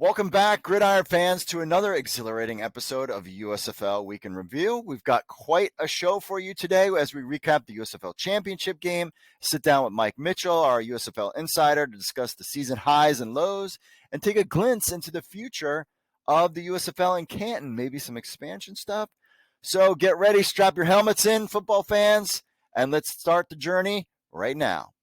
Welcome back, Gridiron fans, to another exhilarating episode of USFL Week in Review. We've got quite a show for you today as we recap the USFL Championship game, sit down with Mike Mitchell, our USFL insider, to discuss the season highs and lows, and take a glimpse into the future of the USFL in Canton, maybe some expansion stuff. So get ready, strap your helmets in, football fans, and let's start the journey right now.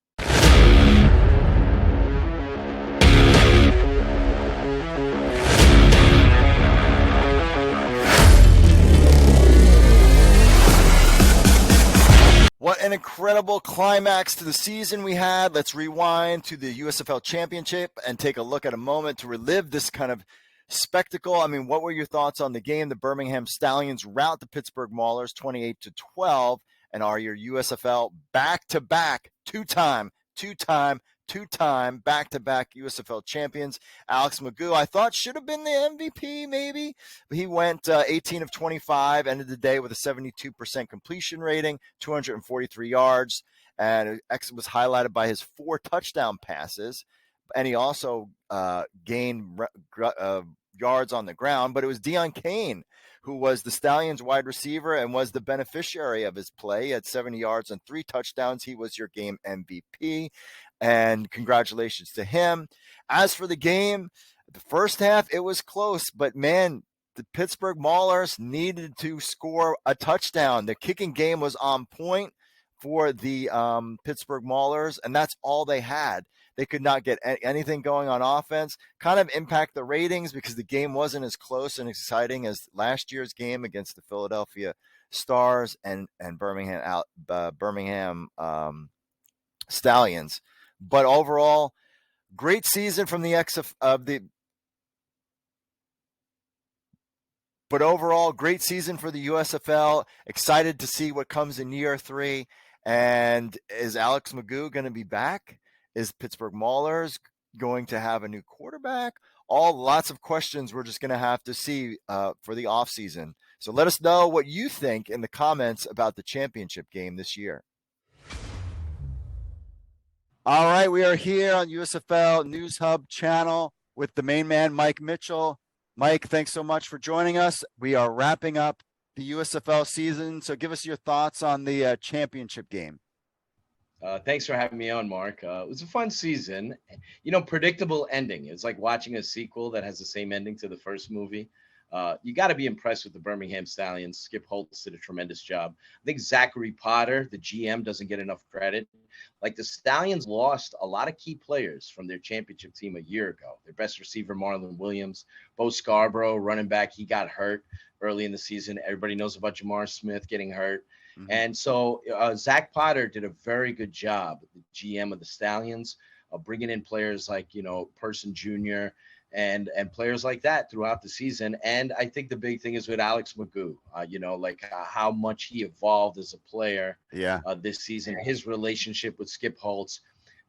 What an incredible climax to the season we had. Let's rewind to the USFL Championship and take a look at a moment to relive this kind of spectacle. I mean, what were your thoughts on the game? The Birmingham Stallions rout the Pittsburgh Maulers 28-12 and are your USFL back-to-back two-time back-to-back USFL champions. Alex Magoo, I thought, should have been the MVP maybe. But he went 18 of 25, ended the day with a 72% completion rating, 243 yards, and it was highlighted by his 4 touchdown passes. And he also gained yards on the ground, but it was Deon Kane who was the Stallions wide receiver and was the beneficiary of his play. He had 70 yards and 3 touchdowns. He was your game MVP, and congratulations to him. As for the game, the first half, it was close, but man, the Pittsburgh Maulers needed to score a touchdown. The kicking game was on point for the Pittsburgh Maulers, and that's all they had. They could not get anything going on offense, kind of impact the ratings because the game wasn't as close and exciting as last year's game against the Philadelphia Stars and Birmingham Stallions. But overall, great season from the great season for the USFL. Excited to see what comes in year 3. And is Alex Magoo going to be back? Is Pittsburgh Maulers going to have a new quarterback? Lots of questions we're just going to have to see for the offseason. So let us know what you think in the comments about the championship game this year. All right, we are here on USFL News Hub channel with the main man, Mike Mitchell. Mike, thanks so much for joining us. We are wrapping up the USFL season, so give us your thoughts on the championship game. Thanks for having me on, Mark. It was a fun season. Predictable ending. It's like watching a sequel that has the same ending to the first movie. You got to be impressed with the Birmingham Stallions. Skip Holtz did a tremendous job. I think Zachary Potter, the GM, doesn't get enough credit. Like, the Stallions lost a lot of key players from their championship team a year ago. Their best receiver, Marlon Williams. Bo Scarborough, running back, he got hurt early in the season. Everybody knows about Jamar Smith getting hurt. Mm-hmm. And so Zach Potter did a very good job, the GM of the Stallions, bringing in players like, Person Jr., and players like that throughout the season. And I think the big thing is with Alex Magoo, how much he evolved as a player this season, his relationship with Skip Holtz.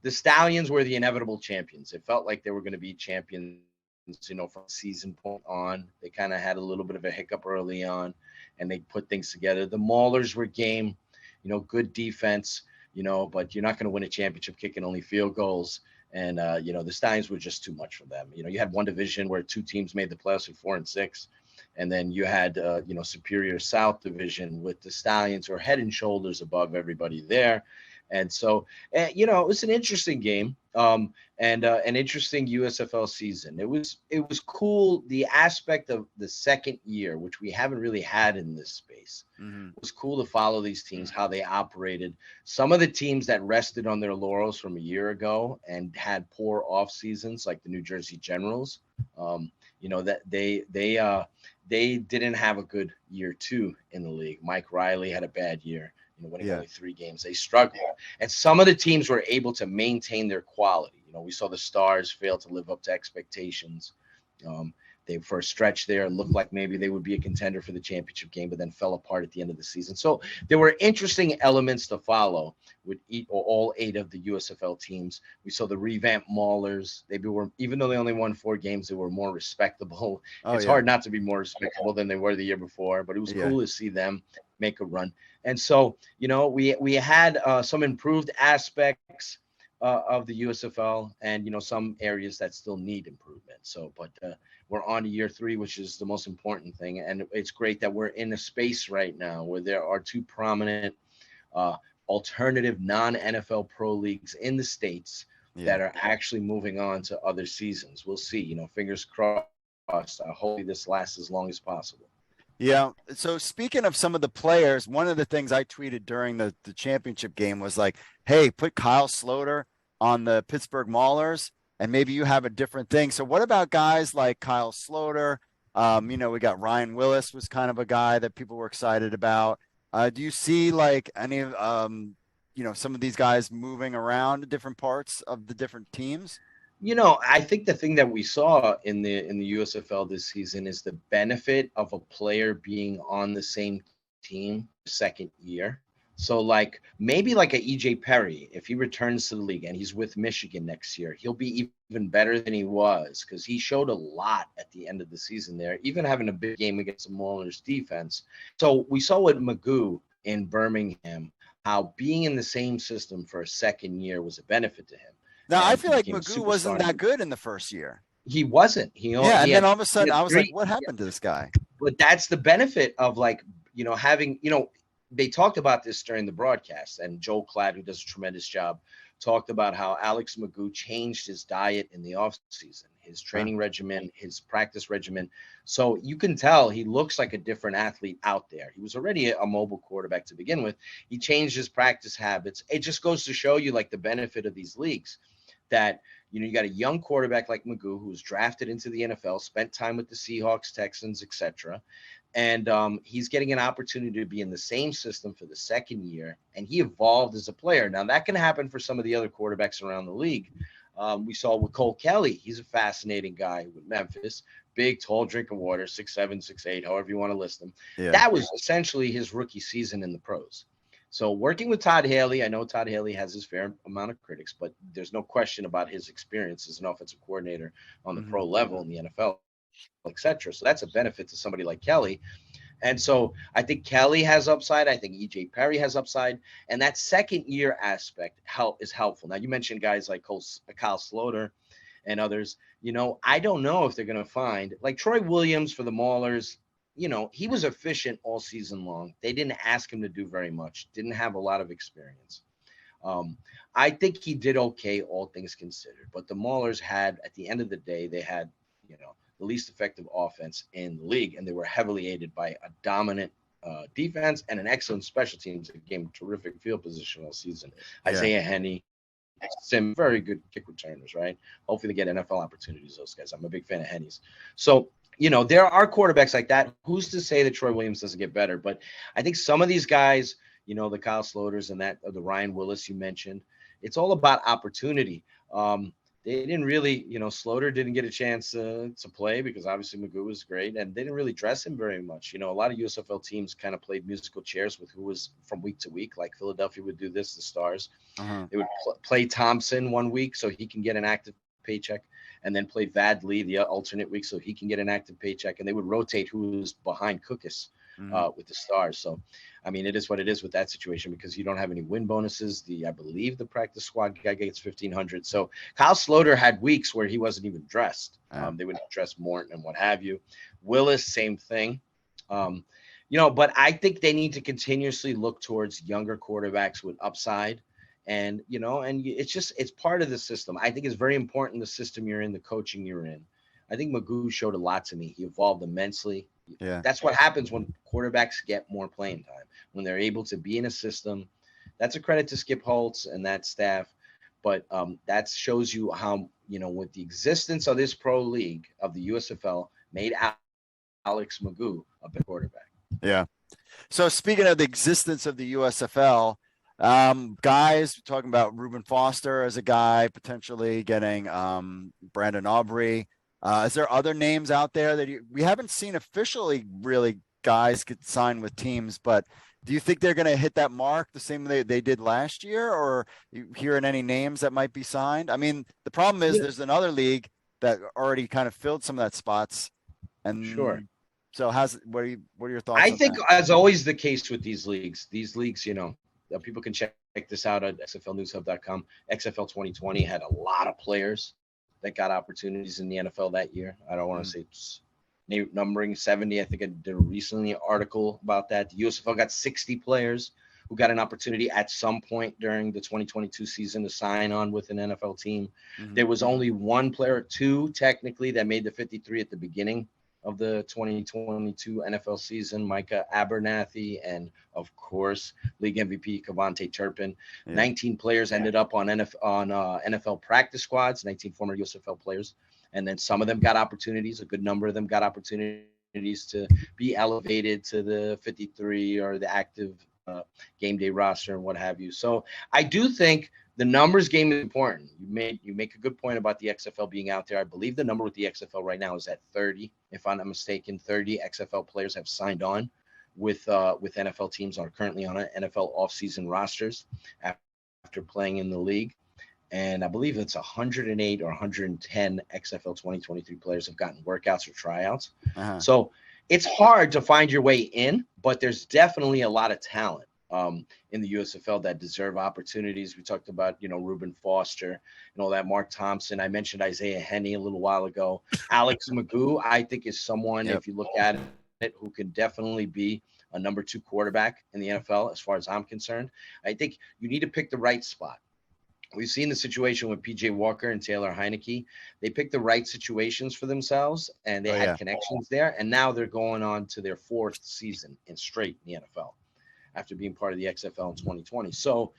The Stallions were the inevitable champions. It felt like they were going to be champions, from season point on. They kind of had a little bit of a hiccup early on, and they put things together. The Maulers were game, good defense, but you're not going to win a championship kicking only field goals. And, the Stallions were just too much for them. You had one division where 2 teams made the playoffs with 4 and 6. And then you had, Superior South division with the Stallions who are head and shoulders above everybody there. And so, it was an interesting game and an interesting USFL season. It was cool. The aspect of the second year, which we haven't really had in this space, It was cool to follow these teams, how they operated. Some of the teams that rested on their laurels from a year ago and had poor off seasons, like the New Jersey Generals, that they didn't have a good year 2 in the league. Mike Riley had a bad year. Winning only 3 games. They struggled. And some of the teams were able to maintain their quality. We saw the Stars fail to live up to expectations. They, for a stretch there, looked like maybe they would be a contender for the championship game, but then fell apart at the end of the season. So there were interesting elements to follow with all 8 of the USFL teams. We saw the revamped Maulers. Even though they only won 4 games, they were more respectable. It's hard not to be more respectable than they were the year before, but it was cool to see them make a run. And so, we had some improved aspects of the USFL, and some areas that still need improvement. So, but we're on to year 3, which is the most important thing, and it's great that we're in a space right now where there are 2 prominent uh, alternative non-NFL pro leagues in the states Yeah. that are actually moving on to other seasons. We'll see. Fingers crossed. Hopefully, this lasts as long as possible. Yeah. So speaking of some of the players, one of the things I tweeted during the championship game was like, hey, put Kyle Sloter on the Pittsburgh Maulers and maybe you have a different thing. So what about guys like Kyle Sloter? We got Ryan Willis was kind of a guy that people were excited about. Do you see like any of some of these guys moving around different parts of the different teams? I think the thing that we saw in the USFL this season is the benefit of a player being on the same team second year. So like maybe like a EJ Perry, if he returns to the league and he's with Michigan next year, he'll be even better than he was because he showed a lot at the end of the season there, even having a big game against the Maulers defense. So we saw with Magoo in Birmingham, how being in the same system for a second year was a benefit to him. Now, I And feel he like became a Magoo wasn't superstar. that good in the first year. He wasn't. Yeah, He and then had, all of a he sudden had I was like, three. what happened to this guy? But that's the benefit of like having they talked about this during the broadcast, and Joel Klatt, who does a tremendous job, talked about how Alex Magoo changed his diet in the off season, his training regimen, his practice regimen. So you can tell he looks like a different athlete out there. He was already a mobile quarterback to begin with. He changed his practice habits. It just goes to show you like the benefit of these leagues that you got a young quarterback like Magoo who was drafted into the NFL, spent time with the Seahawks, Texans, etc. And he's getting an opportunity to be in the same system for the second year, and he evolved as a player. Now that can happen for some of the other quarterbacks around the league. We saw with Cole Kelly, he's a fascinating guy with Memphis, big, tall drink of water, 6'7", 6'8", however you want to list him. Yeah. That was essentially his rookie season in the pros. So working with Todd Haley, I know Todd Haley has his fair amount of critics, but there's no question about his experience as an offensive coordinator on the pro level in the NFL, etc. So that's a benefit to somebody like Kelly. And so I think Kelly has upside. I think EJ Perry has upside. And that second year aspect is helpful. Now, you mentioned guys like Kyle Sloter and others. I don't know if they're going to find like Troy Williams for the Maulers. He was efficient all season long. They didn't ask him to do very much, didn't have a lot of experience. I think he did okay, all things considered. But the Maulers had, at the end of the day, they had, the least effective offense in the league, and they were heavily aided by a dominant defense and an excellent special teams that gave them terrific field position all season. Yeah. Isaiah Henney, some very good kick returners, right? Hopefully they get NFL opportunities, those guys. I'm a big fan of Henney's. So, there are quarterbacks like that. Who's to say that Troy Williams doesn't get better? But I think some of these guys, the Kyle Sloters and the Ryan Willis you mentioned, it's all about opportunity. They didn't really, Sloter didn't get a chance to play because obviously Magoo was great, and they didn't really dress him very much. A lot of USFL teams kind of played musical chairs with who was from week to week. Like Philadelphia would do this, the Stars. They would play Thompson one week so he can get an active paycheck, and then play Vad Lee the alternate week so he can get an active paycheck, and they would rotate who was behind Cookus with the Stars. So, I mean, it is what it is with that situation because you don't have any win bonuses. I believe the practice squad guy gets $1,500. So Kyle Sloter had weeks where he wasn't even dressed. They would dress Morton and what have you. Willis, same thing. But I think they need to continuously look towards younger quarterbacks with upside. And, it's part of the system. I think it's very important the system you're in, the coaching you're in. I think Magoo showed a lot to me. He evolved immensely. Yeah. That's what happens when quarterbacks get more playing time, when they're able to be in a system. That's a credit to Skip Holtz and that staff. But that shows you how, with the existence of this pro league of the USFL made Alex Magoo a better quarterback. Yeah. So speaking of the existence of the USFL, guys talking about Reuben Foster as a guy potentially getting Brandon Aubrey. Is there other names out there that we haven't seen officially really guys get signed with teams, but do you think they're going to hit that mark the same way they did last year, or you hearing any names that might be signed? I mean, the problem is there's another league that already kind of filled some of that spots. And sure. So what are your thoughts? I think as always the case with these leagues, people can check this out at xflnewshub.com. XFL 2020 had a lot of players that got opportunities in the NFL that year. I don't want to say it's numbering 70. I think I did a recently article about that. The USFL got 60 players who got an opportunity at some point during the 2022 season to sign on with an NFL team. There was only one player, two technically, that made the 53 at the beginning of the 2022 NFL season, Micah Abernathy, and of course, league MVP Cavante Turpin. 19 players ended up on NFL practice squads, 19 former USFL players. And then some of them got opportunities. A good number of them got opportunities to be elevated to the 53 or the active game day roster and what have you. So I do think the numbers game is important. You make a good point about the XFL being out there. I believe the number with the XFL right now is at 30. If I'm not mistaken, 30 XFL players have signed on with NFL teams, are currently on NFL offseason rosters after playing in the league. And I believe it's 108 or 110 XFL 2023 players have gotten workouts or tryouts. So it's hard to find your way in, but there's definitely a lot of talent in the USFL that deserve opportunities. We talked about, Reuben Foster and all that, Mark Thompson. I mentioned Isaiah Henney a little while ago. Alex Magoo, I think, is someone, if you look at it, who can definitely be a number 2 quarterback in the NFL, as far as I'm concerned. I think you need to pick the right spot. We've seen the situation with PJ Walker and Taylor Heineke. They picked the right situations for themselves, and they had connections there. And now they're going on to their 4th season in straight in the NFL after being part of the XFL in 2020. So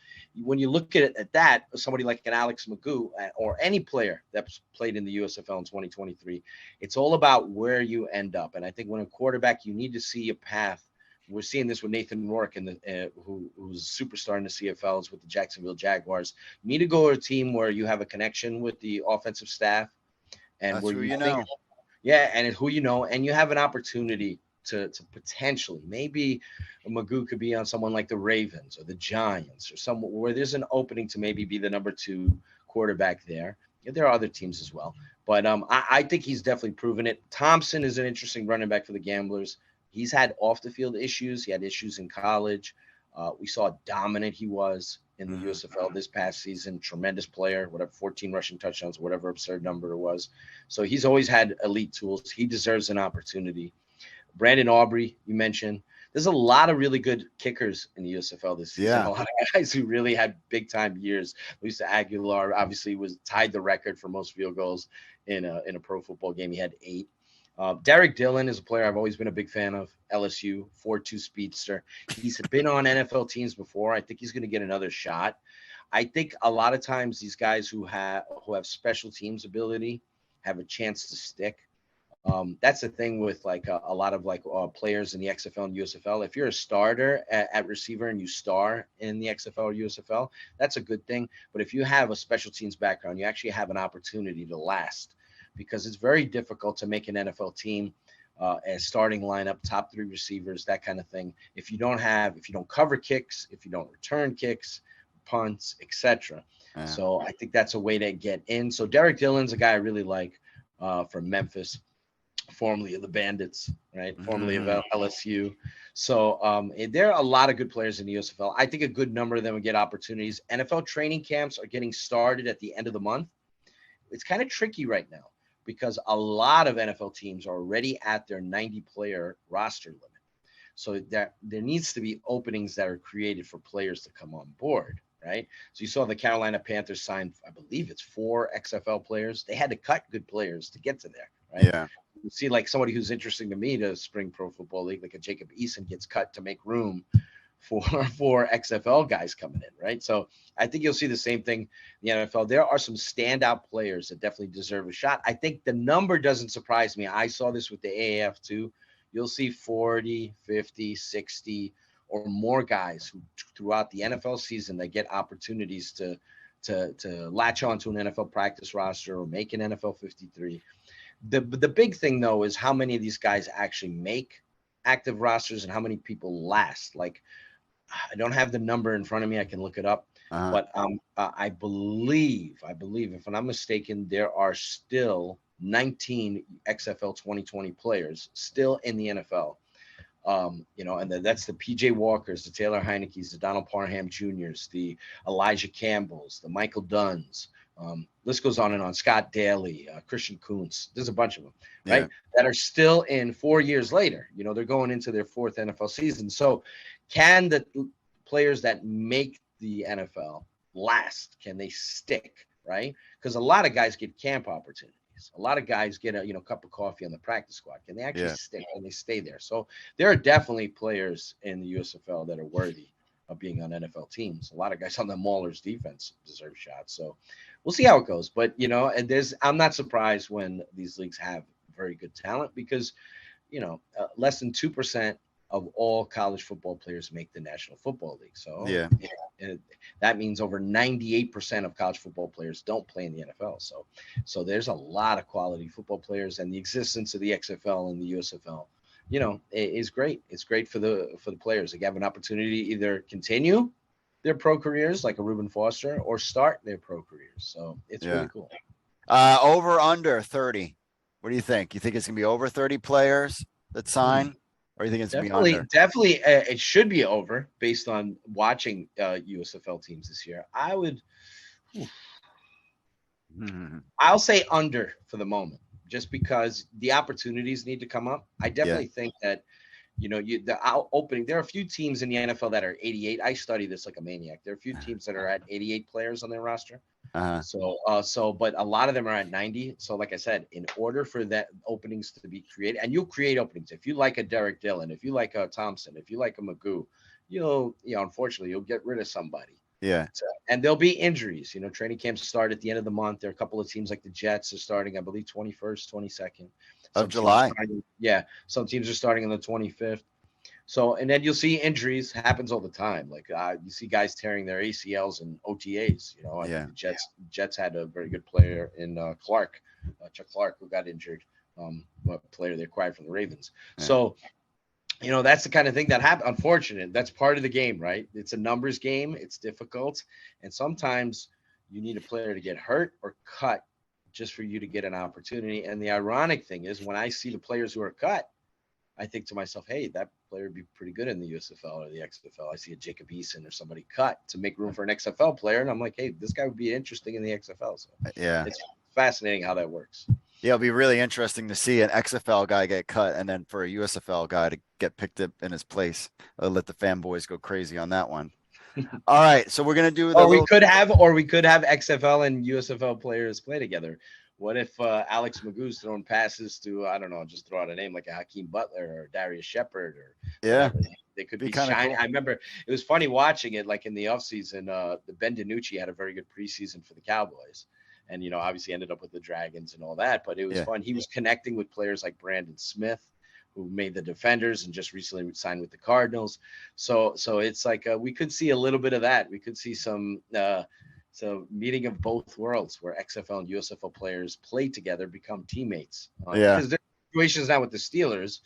when you look at it at that, somebody like an Alex Magoo or any player that's played in the USFL in 2023, it's all about where you end up. And I think when a quarterback, you need to see a path. We're seeing this with Nathan Rourke, who's a superstar in the CFLs with the Jacksonville Jaguars. You need to go to a team where you have a connection with the offensive staff, and That's where who you know. and who you know, and you have an opportunity to potentially, maybe Magoo could be on someone like the Ravens or the Giants or somewhere where there's an opening to maybe be the number 2 quarterback there. There are other teams as well, but I think he's definitely proven it. Thompson is an interesting running back for the Gamblers. He's had off the field issues. He had issues in college. We saw how dominant he was in the USFL this past season. Tremendous player, 14 rushing touchdowns, whatever absurd number it was. So he's always had elite tools. He deserves an opportunity. Brandon Aubrey, you mentioned. There's a lot of really good kickers in the USFL this season. A lot of guys who really had big time years. Luis Aguilar obviously tied the record for most field goals in a pro football game. He had 8. Derek Dillon is a player I've always been a big fan of. LSU, 4.2 speedster. He's been on NFL teams before. I think he's going to get another shot. I think a lot of times these guys who have special teams ability have a chance to stick. That's the thing with a lot of players in the XFL and USFL. If you're a starter at receiver and you star in the XFL or USFL, that's a good thing. But if you have a special teams background, you actually have an opportunity to last, because it's very difficult to make an NFL team as starting lineup, top 3 receivers, that kind of thing. If you don't cover kicks, if you don't return kicks, punts, etc. So I think that's a way to get in. So Derek Dillon's a guy I really like from Memphis, formerly of the Bandits, right? Formerly of LSU. So there are a lot of good players in the USFL. I think a good number of them will get opportunities. NFL training camps are getting started at the end of the month. It's kind of tricky right now, because a lot of NFL teams are already at their 90-player roster limit. So there needs to be openings that are created for players to come on board, right? So you saw the Carolina Panthers sign, I believe it's 4 XFL players. They had to cut good players to get to there, right? Yeah. You see, like somebody who's interesting to me to Spring Pro Football League, like a Jacob Eason gets cut to make room for XFL guys coming in, right? So I think you'll see the same thing in the NFL. There are some standout players that definitely deserve a shot. I think the number doesn't surprise me. I saw this with the AAF too. You'll see 40, 50, 60 or more guys who throughout the NFL season that get opportunities to latch on to an NFL practice roster or make an NFL 53. The big thing though is how many of these guys actually make active rosters and how many people last. Like, I don't have the number in front of me. I can look it up. But I believe, if I'm not mistaken, there are still 19 XFL 2020 players still in the NFL. And then that's the PJ Walkers, the Taylor Heinekes, the Donald Parham Juniors, the Elijah Campbells, the Michael Dunns. List goes on and on. Scott Daly, Christian Kuntz. There's a bunch of them, Yeah. right? That are still in 4 years later. They're going into their fourth NFL season. So, can the players that make the NFL last? Can they stick? Right? Because a lot of guys get camp opportunities. A lot of guys get a cup of coffee on the practice squad. Can they actually stick? Can they stay there? So there are definitely players in the USFL that are worthy of being on NFL teams. A lot of guys on the Maulers defense deserve shots. So we'll see how it goes. But and I'm not surprised when these leagues have very good talent because less than 2% of all college football players make the National Football League. So that means over 98% of college football players don't play in the NFL. So there's a lot of quality football players, and the existence of the XFL and the USFL, is great. It's great for the players. They have an opportunity to either continue their pro careers like a Reuben Foster or start their pro careers. So it's really cool. Over under 30. What do you think? You think it's gonna be over 30 players that sign? Or you think it's definitely it should be over based on watching USFL teams this year. I'll say under for the moment, just because the opportunities need to come up. I definitely think that opening. There are a few teams in the NFL that are 88. I study this like a maniac. There are a few teams that are at 88 players on their roster. But a lot of them are at 90. So, like I said, in order for that openings to be created, and you'll create openings. If you like a Derek Dillon, if you like a Thompson, if you like a Magoo, unfortunately, you'll get rid of somebody. Yeah. And there'll be injuries. Training camps start at the end of the month. There are a couple of teams like the Jets are starting, I believe, 21st, 22nd of July. Some teams are starting on the 25th. So, and then you'll see injuries happens all the time. Like you see guys tearing their ACLs and OTAs. The Jets had a very good player in Chuck Clark, who got injured. A player they acquired from the Ravens. Yeah. So, that's the kind of thing that happened. Unfortunate. That's part of the game, right? It's a numbers game. It's difficult, and sometimes you need a player to get hurt or cut just for you to get an opportunity. And the ironic thing is, when I see the players who are cut, I think to myself, hey, that player would be pretty good in the USFL or the XFL. I see a Jacob Eason or somebody cut to make room for an XFL player, and I'm like, hey, this guy would be interesting in the XFL. So it's fascinating how that works. Yeah, it'll be really interesting to see an XFL guy get cut, and then for a USFL guy to get picked up in his place. I'll let the fanboys go crazy on that one. All right, so we're gonna do. We could have XFL and USFL players play together. What if Alex Magoo's throwing passes to, I don't know, just throw out a name like a Hakeem Butler or Darius Shepard or whatever. They could be shining. Cool. I remember it was funny watching it, like in the offseason. The Ben DiNucci had a very good preseason for the Cowboys, and obviously ended up with the Dragons and all that. But it was fun. He was connecting with players like Brandon Smith, who made the Defenders and just recently signed with the Cardinals. So it's like we could see a little bit of that. We could see some. So meeting of both worlds where XFL and USFL players play together, become teammates. Because there's situations now with the Steelers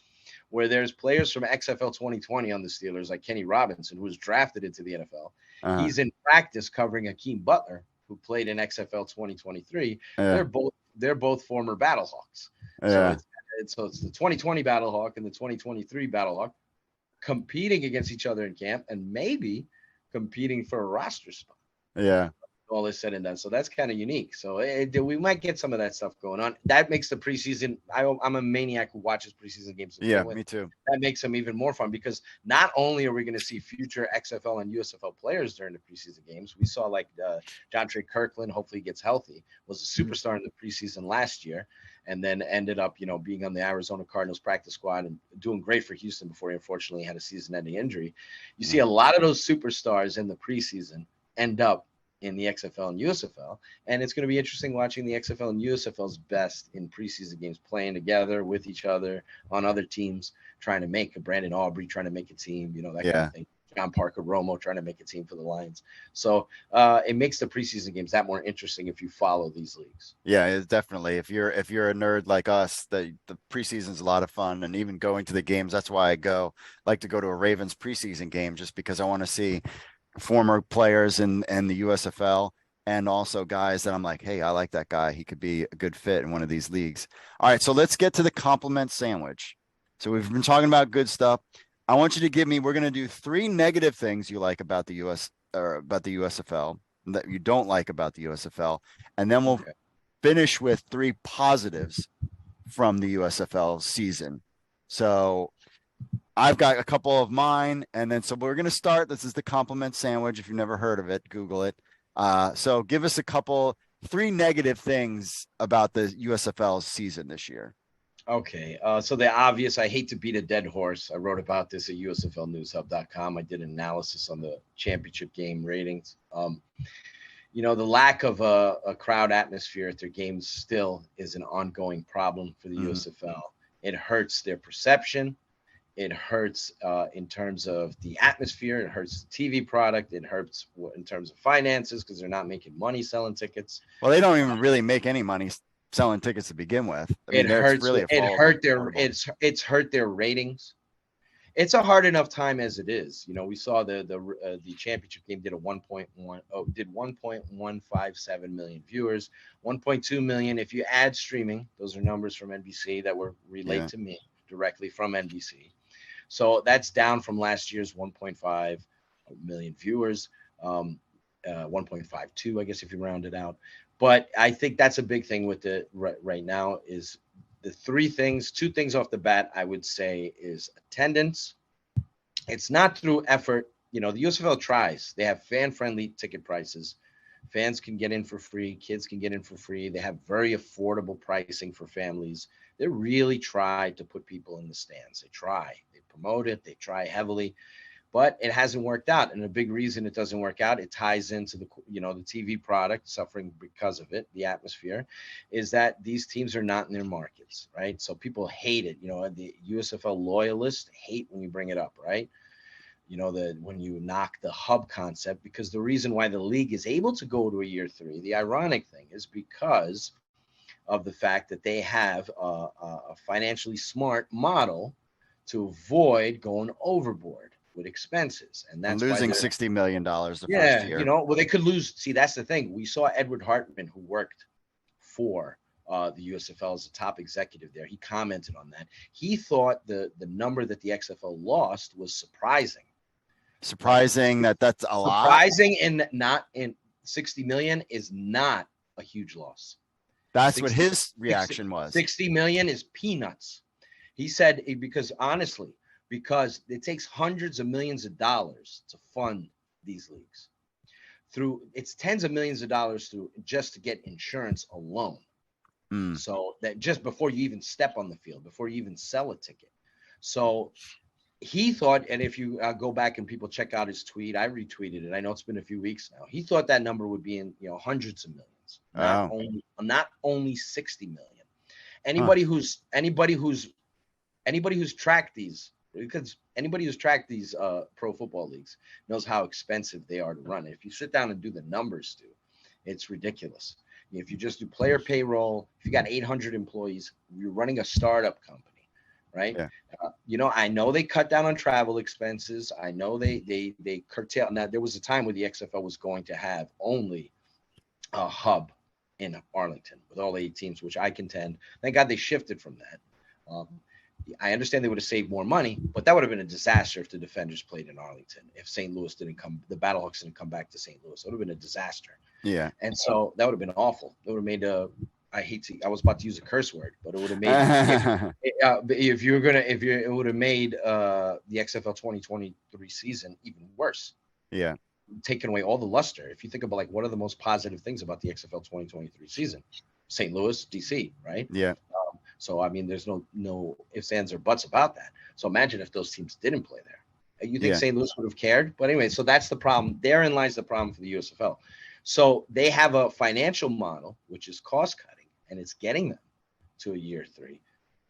where there's players from XFL 2020 on the Steelers, like Kenny Robinson, who was drafted into the NFL. He's in practice covering Hakeem Butler, who played in XFL 2023. They're both former Battlehawks. So it's the 2020 Battlehawk and the 2023 Battlehawk competing against each other in camp and maybe competing for a roster spot. Yeah. All is said and done. So that's kind of unique. So we might get some of that stuff going on. That makes the preseason. I'm a maniac who watches preseason games. Yeah, me too. That makes them even more fun because not only are we going to see future XFL and USFL players during the preseason games, we saw like John Trey Kirkland, hopefully he gets healthy, was a superstar in the preseason last year, and then ended up, being on the Arizona Cardinals practice squad and doing great for Houston before he unfortunately had a season-ending injury. You see a lot of those superstars in the preseason end up in the XFL and USFL, and it's going to be interesting watching the XFL and USFL's best in preseason games playing together with each other on other teams, trying to make a Brandon Aubrey, trying to make a team, that kind of thing. John Parker Romo trying to make a team for the Lions. So it makes the preseason games that more interesting if you follow these leagues. Yeah, it's definitely. If you're a nerd like us, the preseason's a lot of fun, and even going to the games, that's why I like to go to a Ravens preseason game, just because I want to see former players in the USFL and also guys that I'm like, hey, I like that guy. He could be a good fit in one of these leagues. All right, so let's get to the compliment sandwich. So we've been talking about good stuff. I want you to give me. We're going to do 3 negative things you like about the US or about the USFL that you don't like about the USFL, and then we'll Okay. finish with 3 positives from the USFL season. So I've got a couple of mine, and then so we're going to start. This is the compliment sandwich. If you've never heard of it, Google it. So give us 3 negative things about the USFL season this year. Okay. So the obvious, I hate to beat a dead horse. I wrote about this at USFLnewshub.com. I did an analysis on the championship game ratings. The lack of a crowd atmosphere at their games still is an ongoing problem for the USFL. It hurts their perception. It hurts in terms of the atmosphere. It hurts the TV product. It hurts in terms of finances because they're not making money selling tickets. Well, they don't even really make any money selling tickets to begin with. I mean, It hurts. really it's hurt their ratings. It's a hard enough time as it is. We saw the championship game did 1.157 million viewers, 1.2 million if you add streaming. Those are numbers from NBC that were relayed to me directly from NBC. So that's down from last year's 1.5 million viewers, 1.52, I guess, if you round it out. But I think that's a big thing with it right now is the 2 things off the bat, I would say is attendance. It's not through effort. The USFL tries. They have fan-friendly ticket prices. Fans can get in for free. Kids can get in for free. They have very affordable pricing for families. They really try to put people in the stands. They try. They promote it. They try heavily. But it hasn't worked out. And a big reason it doesn't work out, it ties into the TV product suffering because of it, the atmosphere, is that these teams are not in their markets, right? So people hate it. The USFL loyalists hate when you bring it up, right? When you knock the hub concept, because the reason why the league is able to go to a year 3, the ironic thing is because of the fact that they have a financially smart model to avoid going overboard with expenses, and that's losing $60 million the first year. Well, they could lose. See, that's the thing. We saw Edward Hartman, who worked for the USFL as a top executive there. He commented on that. He thought the number that the XFL lost was surprising. Surprising that's a lot. Surprising and not in 60 million is not a huge loss. That's what his reaction was. 60 million is peanuts. He said because it takes hundreds of millions of dollars to fund these leagues. It's tens of millions of dollars just to get insurance alone. So that just before you even step on the field, before you even sell a ticket. So he thought, and if you go back and people check out his tweet, I retweeted it. I know it's been a few weeks now. He thought that number would be in hundreds of millions, not only 60 million. Anybody who's tracked these, because anybody who's tracked these pro football leagues knows how expensive they are to run. And if you sit down and do the numbers, it's ridiculous. If you just do player payroll, if you got 800 employees, you're running a startup company, right? Yeah. I know they cut down on travel expenses. I know they curtail. Now, there was a time where the XFL was going to have only a hub in Arlington with all 8 teams, which I contend. Thank God they shifted from that. I understand they would have saved more money, but that would have been a disaster if the Defenders played in Arlington. If St. Louis the Battlehawks didn't come back to St. Louis, it would have been a disaster. Yeah. And so that would have been awful. It would have made I was about to use a curse word, but it would have made it would have made the XFL 2023 season even worse. Yeah. Taking away all the luster. If you think about what are the most positive things about the XFL 2023 season? St. Louis, DC, right? Yeah. So, I mean, there's no ifs, ands, or buts about that. So imagine if those teams didn't play there. You think St. Louis would have cared? But anyway, so that's the problem. Therein lies the problem for the USFL. So they have a financial model, which is cost cutting, and it's getting them to a year 3.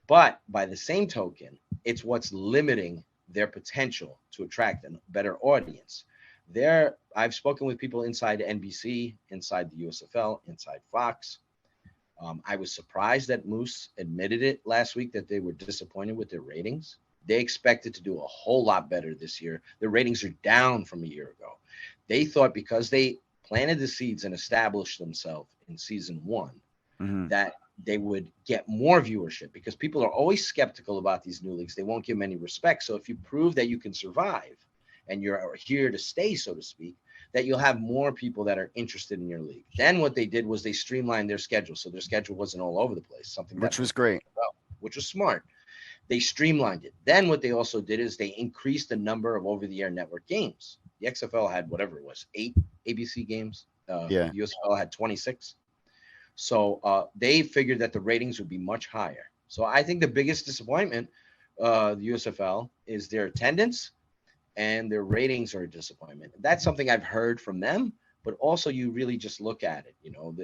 But by the same token, it's what's limiting their potential to attract a better audience. I've spoken with people inside NBC, inside the USFL, inside Fox. I was surprised that Moose admitted it last week that they were disappointed with their ratings. They expected to do a whole lot better this year. Their ratings are down from a year ago. They thought because they planted the seeds and established themselves in season 1, that they would get more viewership, because people are always skeptical about these new leagues. They won't give them any respect. So if you prove that you can survive and you're here to stay, so to speak, that you'll have more people that are interested in your league. Then what they did was they streamlined their schedule. So their schedule wasn't all over the place, something which was great, which was smart. They streamlined it. Then what they also did is they increased the number of over-the-air network games. The XFL had whatever it was, 8 ABC games. Yeah. USFL had 26. So they figured that the ratings would be much higher. So I think the biggest disappointment, the USFL, is their attendance, and their ratings are a disappointment. That's something I've heard from them, but also you really just look at it. You know,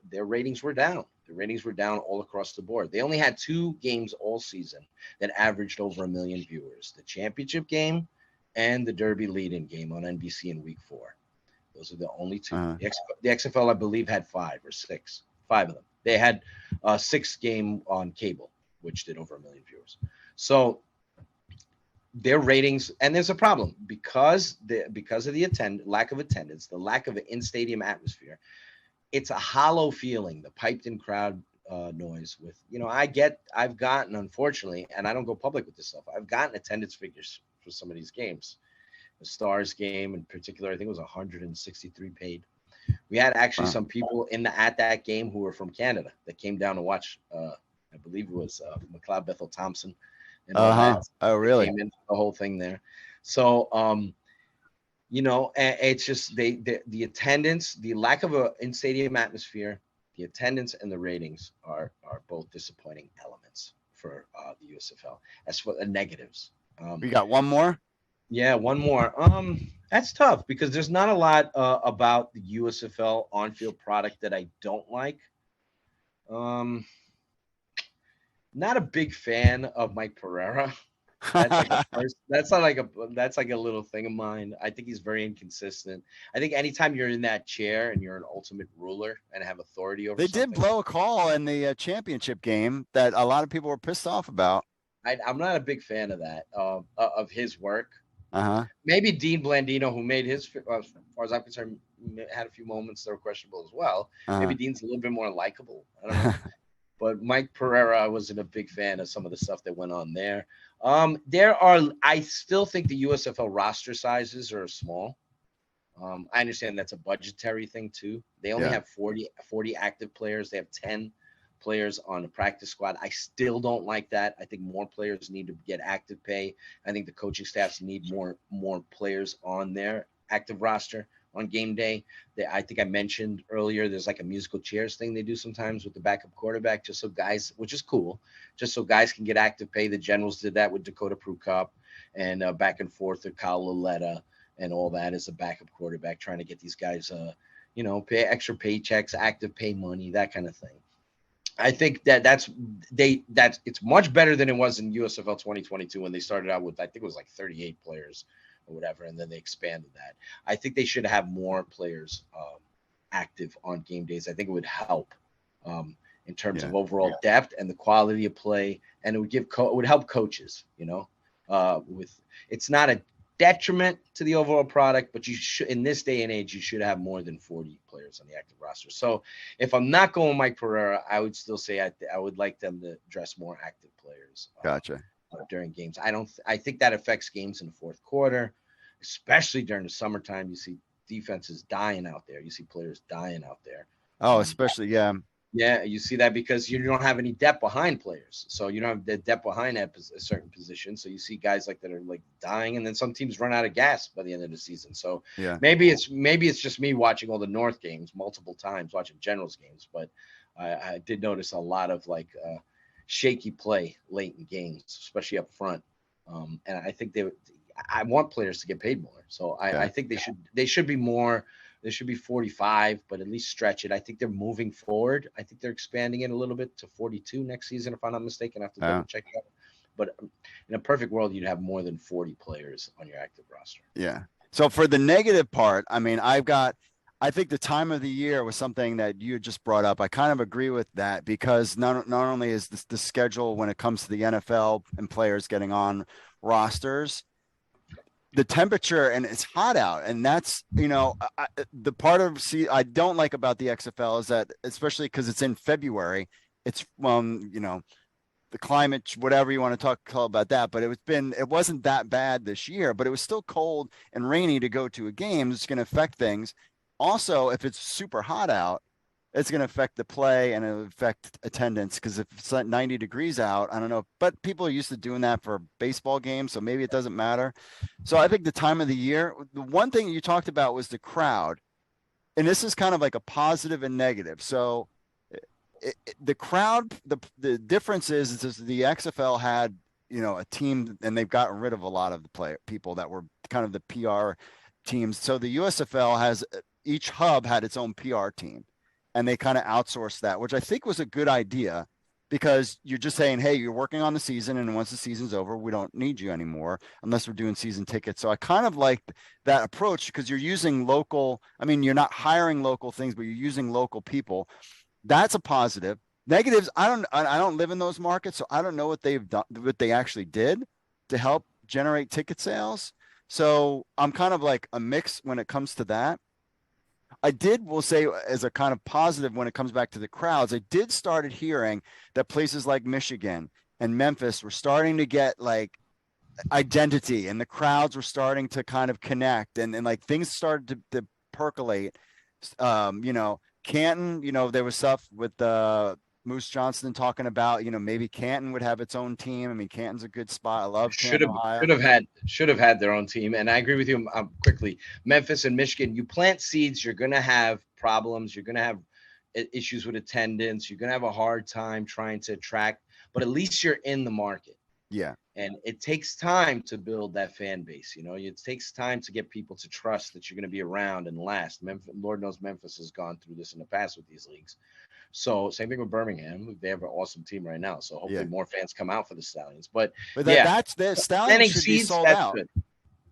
their ratings were down. The ratings were down all across the board. They only had 2 games all season that averaged over 1 million viewers: the championship game and the Derby lead-in game on NBC in Week 4. Those are the only 2. The XFL, I believe, had 5 or 6. 5 of them. They had a 6 game on cable, which did over 1 million viewers. So their ratings, and there's a problem because of the lack of attendance, the lack of an in-stadium atmosphere. It's a hollow feeling, the piped-in crowd noise. With, you know, I've gotten, unfortunately, and I don't go public with this stuff, I've gotten attendance figures for some of these games. The Stars game in particular, I think it was 163 paid. We had actually some people at that game who were from Canada that came down to watch. I believe it was McLeod Bethel Thompson. Oh, really? Came in the whole thing there. So, you know, it's just the attendance, the lack of a in-stadium atmosphere, the attendance and the ratings are both disappointing elements for the USFL. As for the negatives, We got one more. Yeah, one more. That's tough because there's not a lot about the USFL on-field product that I don't like. Not a big fan of Mike Pereira. That's like a little thing of mine. I think he's very inconsistent. I think anytime you're in that chair and you're an ultimate ruler and have authority over, they did blow a call in the championship game that a lot of people were pissed off about. I'm not a big fan of that of his work. Uh-huh. Maybe Dean Blandino, who made his, as far as I'm concerned, had a few moments that were questionable as well. Uh-huh. Maybe Dean's a little bit more likable. I don't know. But Mike Pereira, I wasn't a big fan of some of the stuff that went on there. I still think the USFL roster sizes are small. I understand that's a budgetary thing too. They only have 40 active players. They have 10 players on the practice squad. I still don't like that. I think more players need to get active pay. I think the coaching staffs need more players on their active roster on game day. I think I mentioned earlier, there's like a musical chairs thing they do sometimes with the backup quarterback, just so guys, which is cool, just so guys can get active pay. The Generals did that with Dakota Prukop and back and forth with Kyle Laletta and all that as a backup quarterback, trying to get these guys, pay extra paychecks, active pay money, that kind of thing. I think that's it's much better than it was in USFL 2022 when they started out with, I think it was like 38 players or whatever, and then they expanded that. I think they should have more players active on game days. I think it would help in terms of overall depth and the quality of play, and it would it would help coaches. It's not a detriment to the overall product, but you should, in this day and age, you should have more than 40 players on the active roster. So if I'm not going Mike Pereira, I would still say I would like them to dress more active players. Gotcha. During games. I think that affects games in the fourth quarter, especially during the summertime. You see defenses dying out there. You see players dying out there. Oh, especially, yeah. Yeah, you see that because you don't have any depth behind players. So you don't have the depth behind a certain position. So you see guys like that are like dying, and then some teams run out of gas by the end of the season. So maybe it's just me watching all the North games multiple times, watching Generals games. But I did notice a lot of shaky play late in games, especially up front. And I think I want players to get paid more. So I think they should be more. There should be 45, but at least stretch it. I think they're moving forward. I think they're expanding it a little bit to 42 next season, if I'm not mistaken. I have to double check that. But in a perfect world, you'd have more than 40 players on your active roster. Yeah. So for the negative part, I mean, I think the time of the year was something that you just brought up. I kind of agree with that because not only is the schedule when it comes to the NFL and players getting on rosters, the temperature, and it's hot out. And that's, the part of I don't like about the XFL is that, especially because it's in February, it's the climate, whatever you want to call about that, but it wasn't that bad this year, but it was still cold and rainy to go to a game. It's going to affect things. Also, if it's super hot out, it's going to affect the play and it'll affect attendance, because if it's like 90 degrees out, I don't know, but people are used to doing that for baseball games, so maybe it doesn't matter. So I think the time of the year, the one thing you talked about was the crowd, and this is kind of like a positive and negative. So the crowd, the difference is the XFL had, a team, and they've gotten rid of a lot of the people that were kind of the PR teams. So the USFL has, each hub had its own PR team, and they kind of outsourced that, which I think was a good idea, because you're just saying, hey, you're working on the season, and once the season's over, we don't need you anymore unless we're doing season tickets. So I kind of like that approach, because you're using local, I mean, you're not hiring local things, but you're using local people. That's a positive. Negatives, I don't live in those markets, so I don't know what they've done, what they actually did to help generate ticket sales. So I'm kind of like a mix when it comes to that. Will say, as a kind of positive when it comes back to the crowds, I did started hearing that places like Michigan and Memphis were starting to get like identity, and the crowds were starting to kind of connect, and like things started to percolate. Canton, there was stuff with Moose Johnston talking about, maybe Canton would have its own team. I mean, Canton's a good spot. I love Canton, Ohio. Should have had their own team. And I agree with you quickly. Memphis and Michigan, you plant seeds, you're going to have problems. You're going to have issues with attendance. You're going to have a hard time trying to attract, but at least you're in the market. Yeah. And it takes time to build that fan base. It takes time to get people to trust that you're going to be around and last. Lord knows Memphis has gone through this in the past with these leagues. So same thing with Birmingham. They have an awesome team right now. So hopefully more fans come out for the Stallions. But that's the Stallions should be sold out. Good.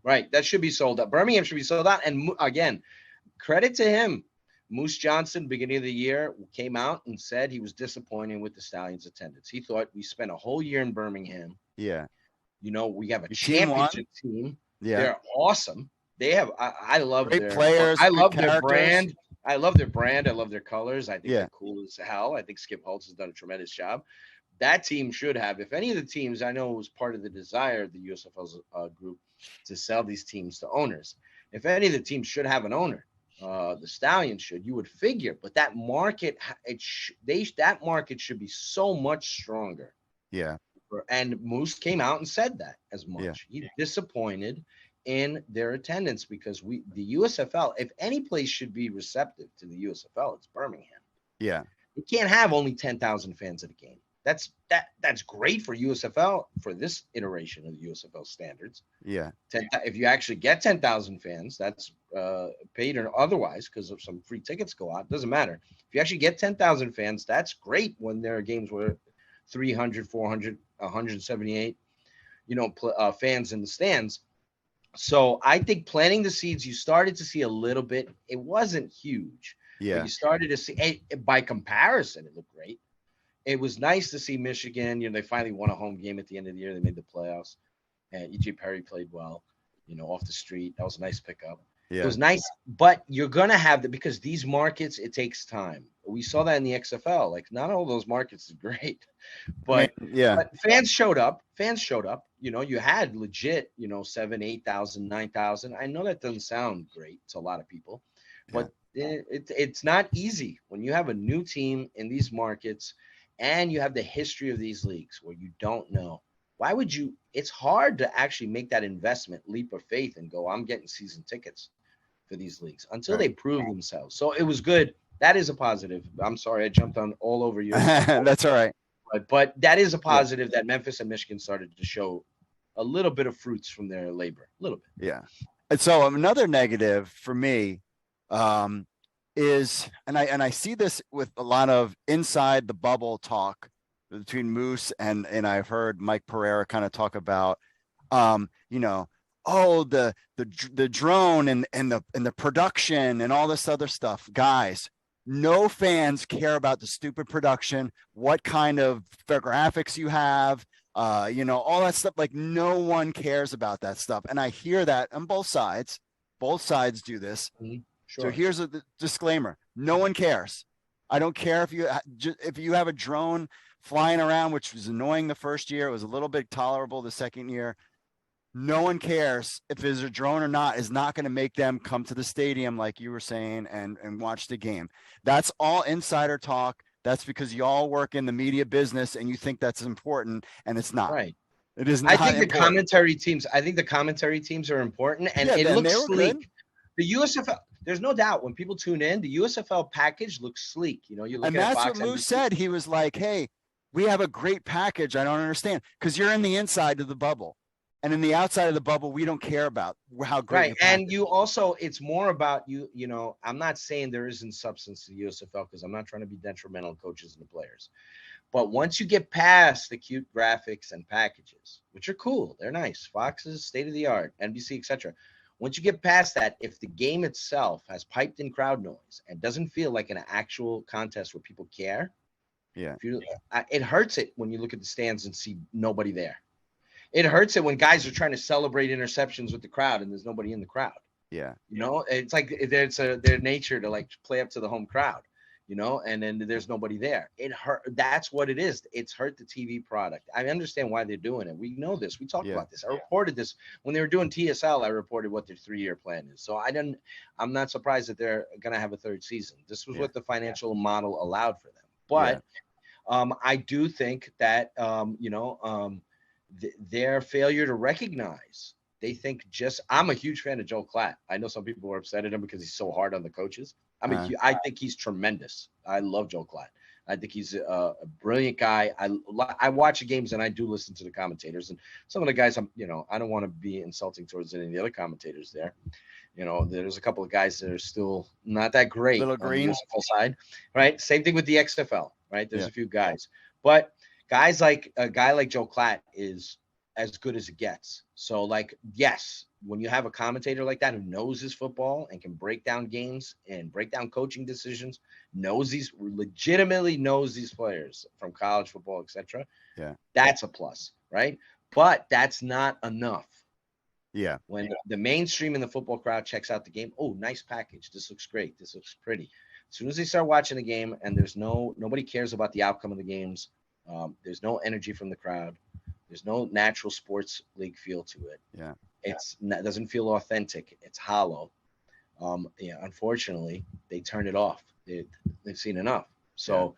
Right. That should be sold out. Birmingham should be sold out. And again, credit to him. Moose Johnston, beginning of the year, came out and said he was disappointed with the Stallions' attendance. He thought we spent a whole year in Birmingham. Yeah. We have a championship team. Yeah. They're awesome. They have, I love great their players. I love characters. their brand. I love their brand. I love their colors. I think they're cool as hell. I think Skip Holtz has done a tremendous job. That team should have, if any of the teams, I know it was part of the desire of the USFL's group to sell these teams to owners. If any of the teams should have an owner, the Stallions should, you would figure, but that market, that market should be so much stronger. Yeah. And Moose came out and said that as much. Yeah. He's disappointed in their attendance, because the USFL, if any place should be receptive to the USFL, it's Birmingham. Yeah. You can't have only 10,000 fans at a game. That's great for USFL for this iteration of the USFL standards. Yeah. If you actually get 10,000 fans, that's paid or otherwise, because of some free tickets go out. It doesn't matter. If you actually get 10,000 fans, that's great when there are games where 300, 400, 178, fans in the stands. So I think planting the seeds, you started to see a little bit. It wasn't huge. Yeah. You started to see, by comparison, it looked great. It was nice to see Michigan. They finally won a home game at the end of the year. They made the playoffs, and E.J. Perry played well, off the street. That was a nice pickup. Yeah. It was nice, but you're going to have because these markets, it takes time. We saw that in the XFL. Like, not all those markets is great, but but fans showed up. You had legit, 7,000, 8,000, 9,000. I know that doesn't sound great to a lot of people, but it's not easy when you have a new team in these markets and you have the history of these leagues where you don't know. Why would you? It's hard to actually make that investment leap of faith and go, I'm getting season tickets for these leagues until they prove themselves. So it was good. That is a positive. I'm sorry, I jumped on all over you. That's all right. But that is a positive that Memphis and Michigan started to show a little bit of fruits from their labor. A little bit. Yeah. And so another negative for me is, and I see this with a lot of inside the bubble talk between Moose and I've heard Mike Pereira kind of talk about, the drone and the production and all this other stuff. Guys, no fans care about the stupid production, what kind of graphics you have, all that stuff. Like, no one cares about that stuff. And I hear that on both sides. Both sides do this. Mm-hmm. Sure. So here's a disclaimer. No one cares. I don't care if you have a drone flying around, which was annoying the first year. It was a little bit tolerable the second year. No one cares if there's a drone or not, is not going to make them come to the stadium, like you were saying, and watch the game. That's all insider talk. That's because y'all work in the media business and you think that's important, and it's not. Right. It is I not think important. I think the commentary teams are important, and Yeah, it then looks they were sleek. good. The USFL, there's no doubt when people tune in, the USFL package looks sleek. You know, you're And looking at that's what Fox Moose NBC. said. He was like, hey, we have a great package. I don't understand. Because you're in the inside of the bubble. And in the outside of the bubble, we don't care about how great Right. your And package you is. also, it's more about you know, I'm not saying there isn't substance to the USFL because I'm not trying to be detrimental to coaches and the players. But once you get past the cute graphics and packages, which are cool, they're nice, Fox's state of the art, NBC, etc. Once you get past that, if the game itself has piped in crowd noise and doesn't feel like an actual contest where people care, Yeah. it hurts it when you look at the stands and see nobody there. It hurts it when guys are trying to celebrate interceptions with the crowd and there's nobody in the crowd. Yeah. You know, it's like there's their nature to like play up to the home crowd, you know, and then there's nobody there. It hurt. That's what it is. It's hurt the TV product. I understand why they're doing it. We know this. We talked about this. I reported this when they were doing TSL. I reported what their 3-year plan is. So I'm not surprised that they're going to have a third season. This was what the financial model allowed for them. But I do think that, their failure to recognize, they think I'm a huge fan of Joe Klatt. I know some people were upset at him because he's so hard on the coaches. I think he's tremendous. I love Joe Klatt. I think he's a brilliant guy. I watch the games and I do listen to the commentators, and some of the guys, I don't want to be insulting towards any of the other commentators there. You know, there's a couple of guys that are still not that great Little on green. the USFL side, right? Same thing with the XFL, right? There's a few guys, but guys like a guy like Joe Klatt is as good as it gets. So, like, yes, when you have a commentator like that who knows his football and can break down games and break down coaching decisions, legitimately knows these players from college football, etc. Yeah, that's a plus, right? But that's not enough. Yeah. When the mainstream in the football crowd checks out the game, oh, nice package. This looks great. This looks pretty. As soon as they start watching the game and nobody cares about the outcome of the games, there's no energy from the crowd. There's no natural sports league feel to it. Yeah. It doesn't feel authentic. It's hollow. Unfortunately, they turn it off. They've seen enough. So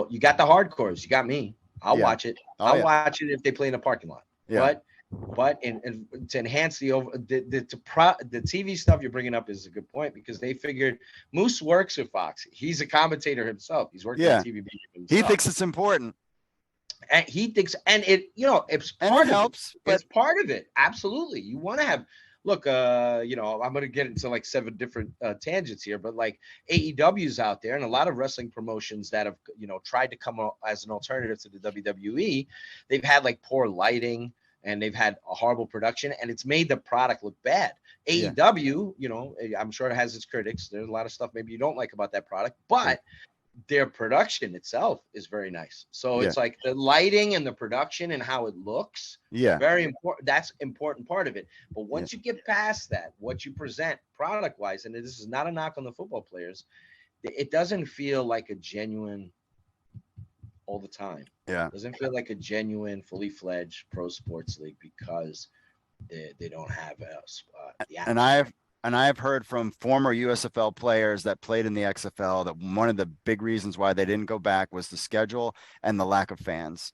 you got the hardcores. You got me. I'll watch it. I'll watch it if they play in a parking lot. Yeah. But to enhance the TV stuff you're bringing up is a good point, because they figured Moose works with Fox. He's a commentator himself. He's working on TV himself. He thinks it's important. And he thinks, and it's part of helps, but it's part of it. Absolutely. You want to have, look, I'm going to get into like 7 different tangents here, but like AEW's out there and a lot of wrestling promotions that have, tried to come up as an alternative to the WWE. They've had like poor lighting and they've had a horrible production, and it's made the product look bad. AEW, I'm sure it has its critics. There's a lot of stuff maybe you don't like about that product, but their production itself is very nice. So it's like the lighting and the production and how it looks. Very important. That's important part of it. But once you get past that, what you present product wise, and this is not a knock on the football players, it doesn't feel like a genuine all the time. It doesn't feel like a genuine, fully fledged pro sports league because they don't have And I have heard from former USFL players that played in the XFL that one of the big reasons why they didn't go back was the schedule and the lack of fans.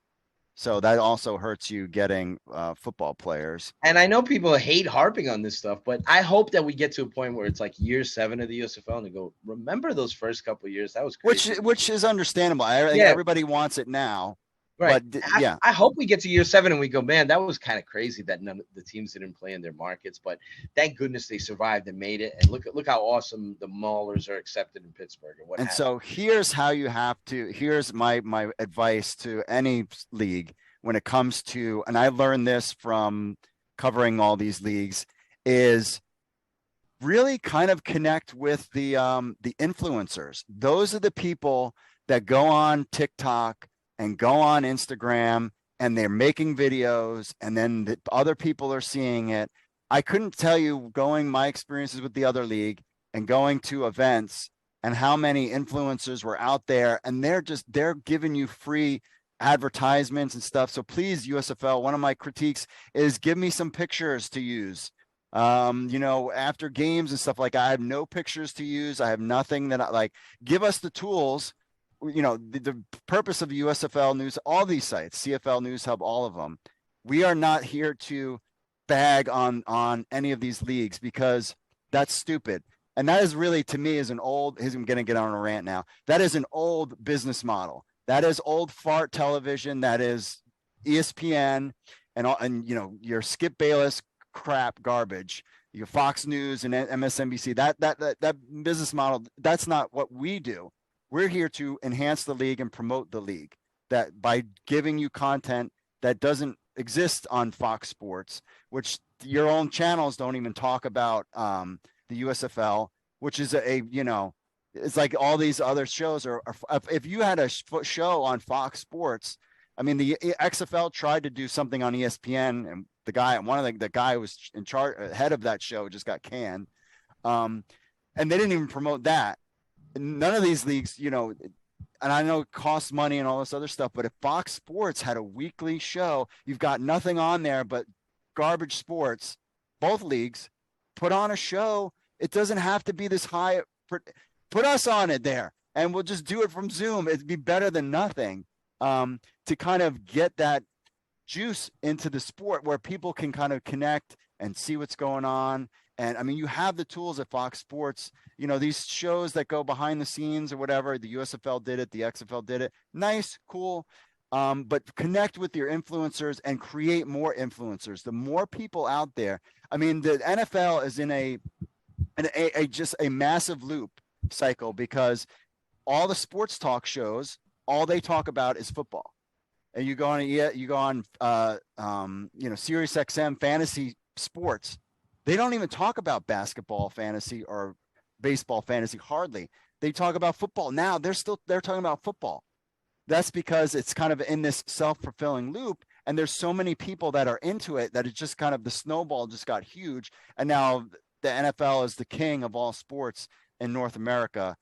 So that also hurts you getting football players. And I know people hate harping on this stuff, but I hope that we get to a point where it's like year 7 of the USFL and they go, remember those first couple of years? That was crazy. Which is understandable. I think everybody wants it now. Right. But I hope we get to year 7 and we go, man, that was kind of crazy that none of the teams didn't play in their markets. But thank goodness they survived and made it. And look how awesome the Maulers are accepted in Pittsburgh. So here's how you have to. Here's my advice to any league when it comes to, and I learned this from covering all these leagues, is really kind of connect with the influencers. Those are the people that go on TikTok and go on Instagram and they're making videos, and then the other people are seeing it. I couldn't tell you, going my experiences with the other league and going to events, and how many influencers were out there, and they're giving you free advertisements and stuff. So please, USFL, one of my critiques is give me some pictures to use. After games and stuff, like I have no pictures to use. I have nothing that I like. Give us the tools. The purpose of USFL News, all these sites, CFL News Hub, all of them. We are not here to bag on any of these leagues because that's stupid. And that is really, to me, is an old, he's going to get on a rant now. That is an old business model. That is old fart television. That is ESPN and your Skip Bayless crap garbage, your Fox News and MSNBC. That business model, that's not what we do. We're here to enhance the league and promote the league, that by giving you content that doesn't exist on Fox Sports, which your own channels don't even talk about, the USFL, which is it's like all these other shows are if you had a show on Fox Sports, I mean, the XFL tried to do something on ESPN, and the guy who was in charge, head of that show, just got canned. And they didn't even promote that. None of these leagues, and I know it costs money and all this other stuff, but if Fox Sports had a weekly show, you've got nothing on there but garbage sports, both leagues, put on a show. It doesn't have to be this high. Put us on it there, and we'll just do it from Zoom. It'd be better than nothing, to kind of get that juice into the sport where people can kind of connect and see what's going on. And I mean, you have the tools at Fox Sports, these shows that go behind the scenes or whatever. The USFL did it, the XFL did it. Nice, cool. But connect with your influencers and create more influencers. The more people out there. I mean, the NFL is in just a massive loop cycle, because all the sports talk shows, all they talk about is football. And you go on Sirius XM fantasy sports. They don't even talk about basketball fantasy or baseball fantasy, hardly. They talk about football. Now they're talking about football. That's because it's kind of in this self-fulfilling loop, and there's so many people that are into it that it's just kind of, the snowball just got huge. And now the NFL is the king of all sports in North America.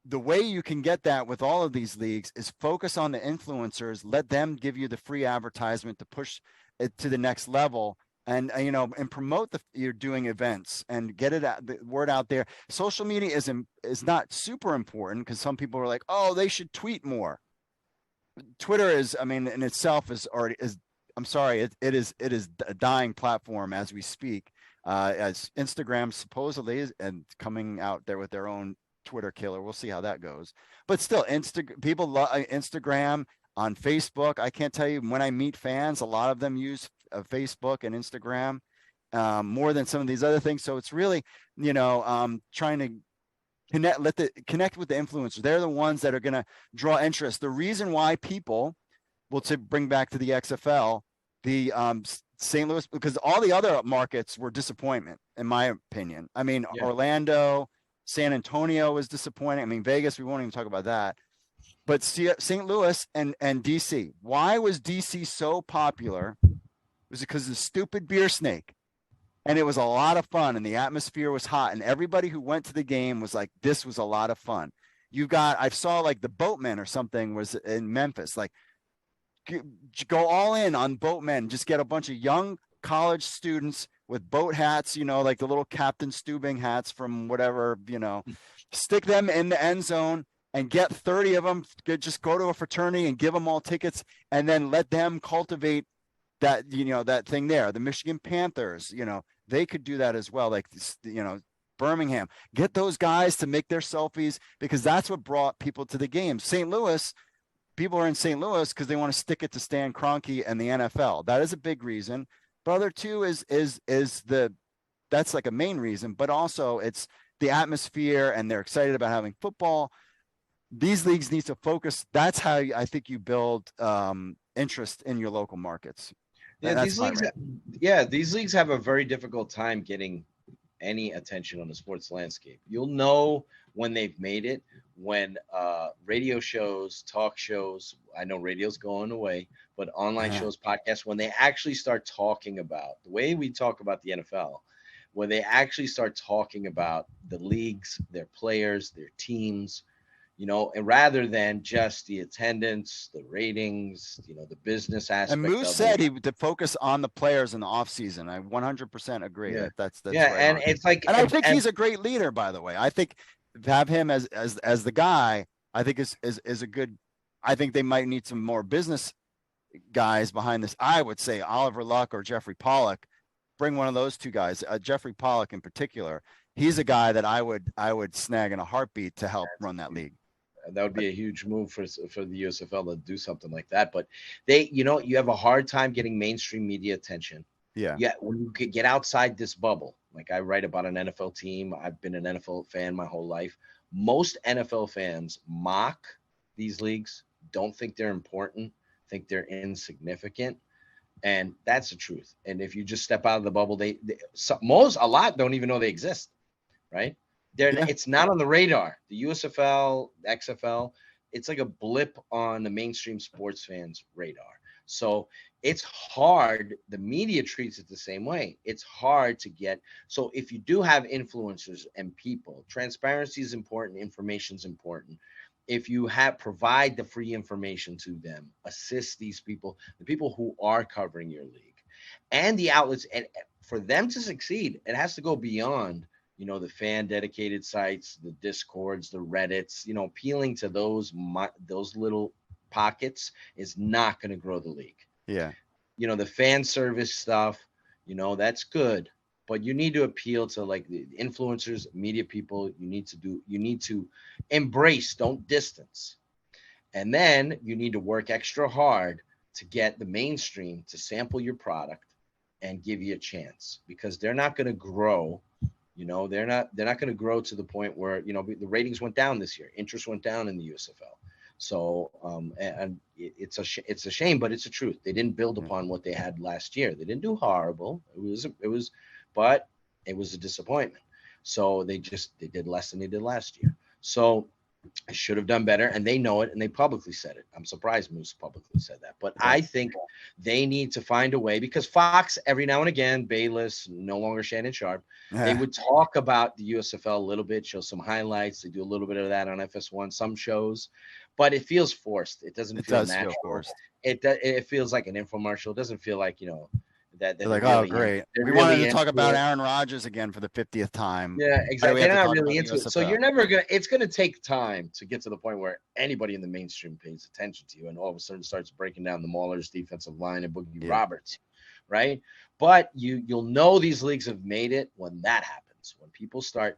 The way you can get that with all of these leagues is focus on the influencers, let them give you the free advertisement to push it to the next level, and promote you're doing events and get the word out there. Social media is not super important, because some people are like, oh, they should tweet more. Twitter is, I mean, in itself I'm sorry, it is a dying platform as we speak. As Instagram supposedly is and coming out there with their own Twitter killer. We'll see how that goes. But still, people love Instagram. On Facebook, I can't tell you, when I meet fans, a lot of them use Facebook and Instagram more than some of these other things. So it's really, trying to connect with the influencers. They're the ones that are going to draw interest. The reason why people will, to bring back to the XFL, the St. Louis, because all the other markets were disappointment, in my opinion. I mean, yeah. Orlando, San Antonio was disappointing. I mean, Vegas, we won't even talk about that. But St. Louis and DC. Why was DC so popular? It was because of the stupid beer snake. And it was a lot of fun, and the atmosphere was hot, and everybody who went to the game was like, this was a lot of fun. I saw like the Boatmen or something was in Memphis. Like, go all in on Boatmen. Just get a bunch of young college students with boat hats, like the little Captain Stubing hats from whatever, stick them in the end zone and get 30 of them. Just go to a fraternity and give them all tickets, and then let them cultivate that, that thing there. The Michigan Panthers, they could do that as well. Like, Birmingham, get those guys to make their selfies, because that's what brought people to the game. St. Louis, people are in St. Louis because they want to stick it to Stan Kroenke and the NFL. That is a big reason. But other two that's like a main reason, but also it's the atmosphere, and they're excited about having football. These leagues need to focus. That's how I think you build interest in your local markets. Yeah, these leagues have a very difficult time getting any attention on the sports landscape. You'll know when they've made it, when radio shows, talk shows, I know radio's going away, but online shows, podcasts, when they actually start talking about the way we talk about the NFL, where they actually start talking about the leagues, their players, their teams, and rather than just the attendance, the ratings, the business And aspect Moose of it. said he would to focus on the players in the offseason. I 100% agree. Yeah. That's Yeah, right and on. it's like, And I think he's a great leader, by the way. I think to have him as the guy, I think is a good. I think they might need some more business guys behind this. I would say Oliver Luck or Jeffrey Pollock. Bring one of those two guys. Jeffrey Pollock in particular. He's a guy that I would snag in a heartbeat to help run that league. that would be a huge move for the USFL to do something like that. But you have a hard time getting mainstream media attention. Yeah. Yeah, when you get outside this bubble, like I write about an NFL team, I've been an NFL fan my whole life. Most NFL fans mock these leagues, don't think they're important, think they're insignificant, and that's the truth. And if you just step out of the bubble, a lot don't even know they exist, right? It's not on the radar. The USFL, XFL, it's like a blip on the mainstream sports fans' radar. So it's hard. The media treats it the same way. It's hard to get. So if you do have influencers and people, transparency is important. Information is important. If you provide the free information to them, assist these people, the people who are covering your league, and the outlets, and for them to succeed, it has to go beyond the fan dedicated sites, the Discords, the Reddits, appealing to those little pockets is not going to grow the league. Yeah. The fan service stuff, that's good, but you need to appeal to like the influencers, media people. You need to embrace, don't distance. And then you need to work extra hard to get the mainstream to sample your product and give you a chance, because they're not going to grow. They're not going to grow to the point where, the ratings went down this year. Interest went down in the USFL. So, and it's a shame, but it's the truth. They didn't build upon what they had last year. They didn't do horrible. But it was a disappointment. So they did less than they did last year. So I should have done better, and they know it, and they publicly said it. I'm surprised Moose publicly said that, but I think they need to find a way, because Fox, every now and again, Bayless, no longer Shannon Sharp, they would talk about the USFL a little bit, show some highlights. They do a little bit of that on FS1, some shows, but it feels forced. It doesn't feel natural. Feel forced. It feels like an infomercial. It doesn't feel like, that they're like, really, oh, great. We really wanted to talk about Aaron Rodgers again for the 50th time. Yeah, exactly. They're not really into it. So you're never it's going to take time to get to the point where anybody in the mainstream pays attention to you and all of a sudden starts breaking down the Maulers defensive line and Boogie Roberts, right? But you'll know these leagues have made it when that happens. When people start,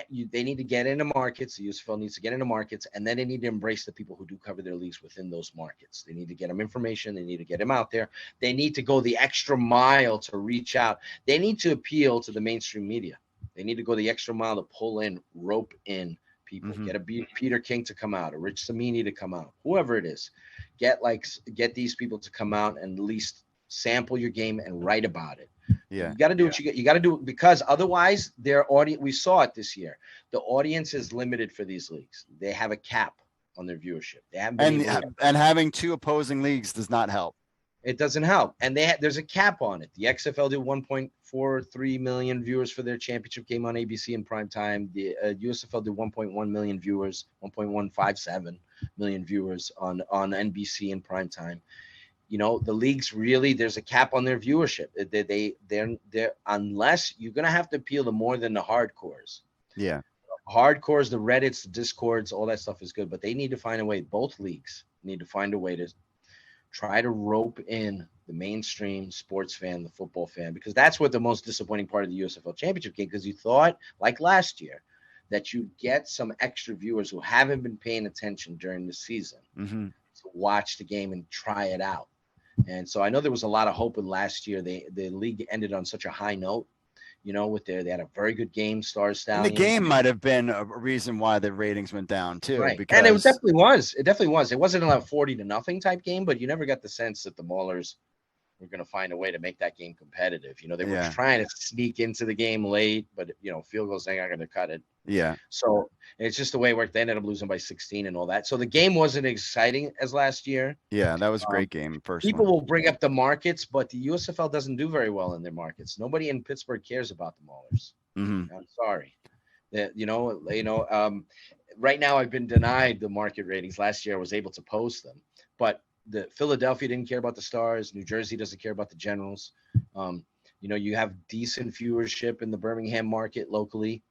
they need to get into markets. The USFL needs to get into markets, and then they need to embrace the people who do cover their leagues within those markets. They need to get them information. They need to get them out there. They need to go the extra mile to reach out. They need to appeal to the mainstream media. They need to go the extra mile to pull in, rope in people. Get a Peter King to come out, a Rich Samini to come out, whoever it is. Get these people to come out and at least sample your game and write about it. Yeah, you got to do what you got to do, because otherwise their audience, we saw it this year, the audience is limited for these leagues. They have a cap on their viewership. They haven't been and having two opposing leagues does not help. It doesn't help. And there's a cap on it. The XFL did 1.43 million viewers for their championship game on ABC in prime time. The USFL did 1.1 million viewers, 1.157 million viewers on NBC in prime time. The leagues really, there's a cap on their viewership. They're unless you're going to have to appeal to more than the hardcores. Yeah. Hardcores, the Reddits, the Discords, all that stuff is good, but they need to find a way. Both leagues need to find a way to try to rope in the mainstream sports fan, the football fan, because that's what the most disappointing part of the USFL championship game, because you thought, like last year, that you'd get some extra viewers who haven't been paying attention during the season to watch the game and try it out. And so I know there was a lot of hope in last year. The league ended on such a high note, they had a very good game, Stars Stallions. And the game might have been a reason why the ratings went down too. Right. Because... And it definitely was. It definitely was. It wasn't a 40-0 type game, but you never got the sense that the Maulers we're going to find a way to make that game competitive. You know, they were Yeah. trying to sneak into the game late, but you know, field goals, they're not going to cut it. Yeah. So it's just the way it worked. They ended up losing by 16 and all that. So the game wasn't exciting as last year. Yeah. That was a great game. First People one. will bring up the markets, but the USFL doesn't do very well in their markets. Nobody in Pittsburgh cares about the Maulers. Mm-hmm. I'm sorry. That right now I've been denied the market ratings. Last year I was able to post them, but the Philadelphia didn't care about the Stars. New Jersey doesn't care about the Generals. You have decent viewership in the Birmingham market locally.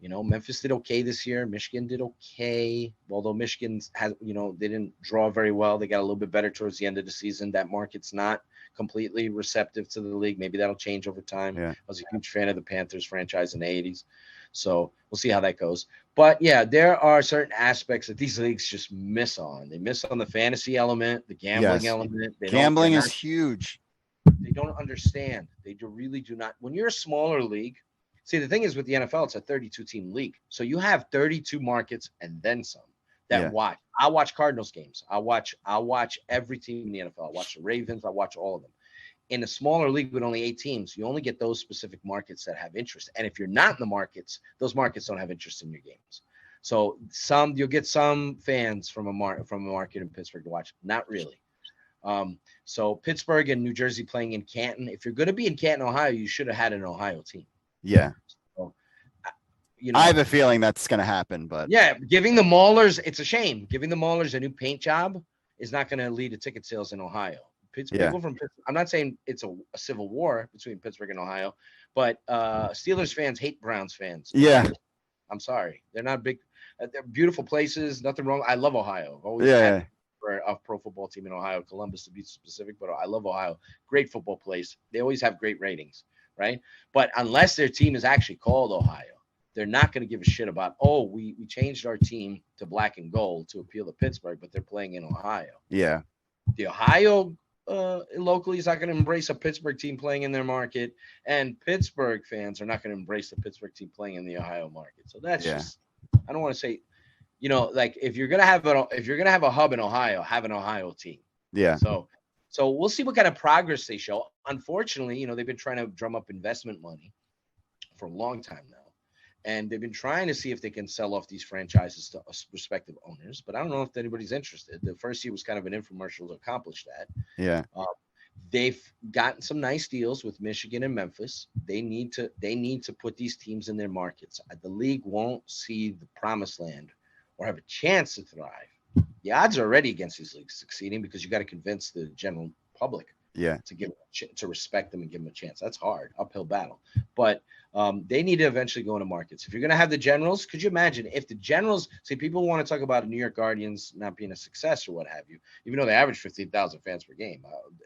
You know, Memphis did okay this year. Michigan did okay, although Michigan has, they didn't draw very well. They got a little bit better towards the end of the season. That market's not completely receptive to the league. Maybe that'll change over time. Yeah. I was a huge fan of the Panthers franchise in the 80s. So we'll see how that goes. But yeah, there are certain aspects that these leagues just miss on. They miss on the fantasy element, the gambling element. Gambling is huge. They don't understand. They really do not. When you're a smaller league, see, the thing is with the NFL, it's a 32-team league. So you have 32 markets and then some that watch. I watch Cardinals games. I watch every team in the NFL. I watch the Ravens. I watch all of them. In a smaller league with only 8 teams, you only get those specific markets that have interest. And if you're not in the markets, those markets don't have interest in your games. So you'll get some fans from a market in Pittsburgh to watch. Not really. So Pittsburgh and New Jersey playing in Canton. If you're going to be in Canton, Ohio, you should have had an Ohio team. Yeah. So, I have a feeling that's going to happen, but yeah, giving the Maulers, it's a shame. Giving the Maulers a new paint job is not going to lead to ticket sales in Ohio. People from Pittsburgh, I'm not saying it's a civil war between Pittsburgh and Ohio, but Steelers fans hate Browns fans. Yeah. I'm sorry. They're not big. They're beautiful places. Nothing wrong. I love Ohio. I've always Yeah. for a pro football team in Ohio, Columbus to be specific, but I love Ohio. Great football place. They always have great ratings, right? But unless their team is actually called Ohio, they're not going to give a shit about, we changed our team to black and gold to appeal to Pittsburgh, but they're playing in Ohio. Yeah. The Ohio locally is not going to embrace a Pittsburgh team playing in their market, and Pittsburgh fans are not going to embrace the Pittsburgh team playing in the Ohio market. So that's just, I don't want to say, like if you're gonna have a hub in Ohio, have an Ohio team. Yeah. So we'll see what kind of progress they show. Unfortunately, they've been trying to drum up investment money for a long time now, and they've been trying to see if they can sell off these franchises to respective owners. But I don't know if anybody's interested. The first year was kind of an infomercial to accomplish that. Yeah. They've gotten some nice deals with Michigan and Memphis. They need to put these teams in their markets. The league won't see the promised land or have a chance to thrive. The odds are already against these leagues succeeding because you got to convince the general public to respect them and give them a chance. That's hard, uphill battle. But they need to eventually go into markets. If you're going to have the Generals, could you imagine if the Generals, people want to talk about New York Guardians not being a success or what have you, even though they average 15,000 fans per game.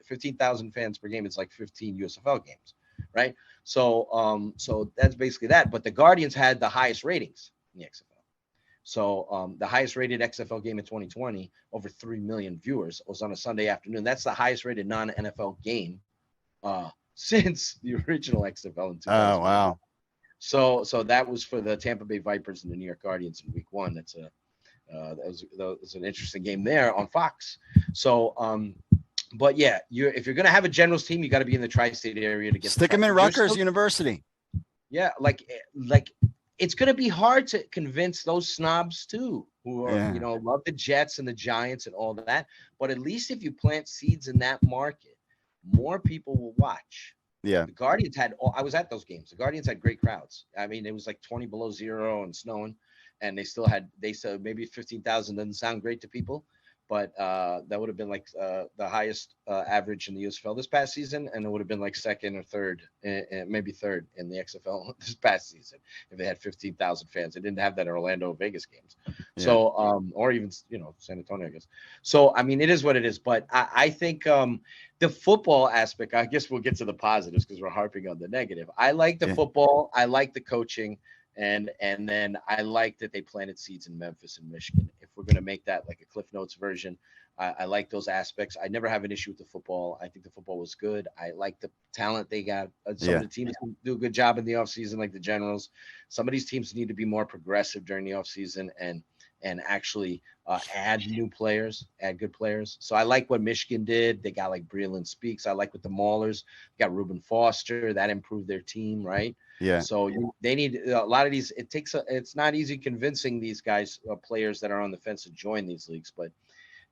15,000 fans per game is like 15 USFL games, right? So that's basically that. But the Guardians had the highest ratings in the XFL. So the highest rated XFL game in 2020, over 3 million viewers, was on a Sunday afternoon. That's the highest rated non-NFL game since the original XFL in 2000. Oh, wow. So that was for the Tampa Bay Vipers and the New York Guardians in week 1. That was an interesting game there on Fox. So but yeah, if you're going to have a Generals team, you got to be in the tri-state area to get stick them in Rutgers University. Yeah, like it's going to be hard to convince those snobs too, who are, love the Jets and the Giants and all that. But at least if you plant seeds in that market, more people will watch. Yeah. The Guardians I was at those games. The Guardians had great crowds. I mean, it was like 20 below zero and snowing, and they said maybe 15,000 doesn't sound great to people, but that would have been like the highest average in the USFL this past season, and it would have been like second or third, maybe third in the XFL this past season if they had 15,000 fans. They didn't have that in Orlando, Vegas games, so or even San Antonio, I guess. So I mean, it is what it is. But I think the football aspect, I guess we'll get to the positives because we're harping on the negative. I like the football. I like the coaching. And then I like that they planted seeds in Memphis and Michigan. If we're going to make that like a Cliff Notes version, I like those aspects. I never have an issue with the football. I think the football was good. I like the talent they got. Some of the teams do a good job in the offseason, like the Generals. Some of these teams need to be more progressive during the offseason and and actually add new players, add good players. So I like what Michigan did. They got like Breland Speaks. I like what the Maulers got. Reuben Foster, that improved their team, right? Yeah. So they need a lot of these. It's not easy convincing these guys, players that are on the fence to join these leagues, but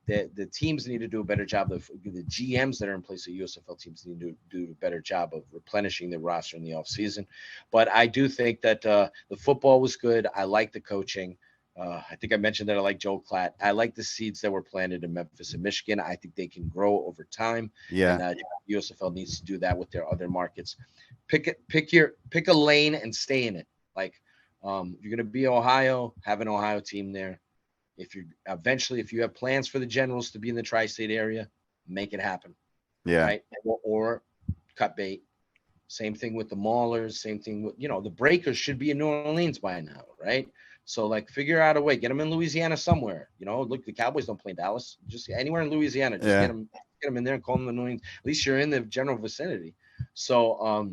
the teams need to do a better job. The GMs that are in place of USFL teams need to do a better job of replenishing the roster in the offseason. But I do think that the football was good. I like the coaching. I think I mentioned that I like Joe Klatt. I like the seeds that were planted in Memphis and Michigan. I think they can grow over time. Yeah. And USFL needs to do that with their other markets. Pick a lane and stay in it. Like you're going to be Ohio, have an Ohio team there. If you have plans for the Generals to be in the tri-state area, make it happen. Yeah. Right. Or cut bait. Same thing with the Maulers. Same thing with, the Breakers should be in New Orleans by now. Right. So like figure out a way, get them in Louisiana somewhere. Look, the Cowboys don't play in Dallas. Just anywhere in Louisiana. Just get them in there and call them the New Orleans. At least you're in the general vicinity. So,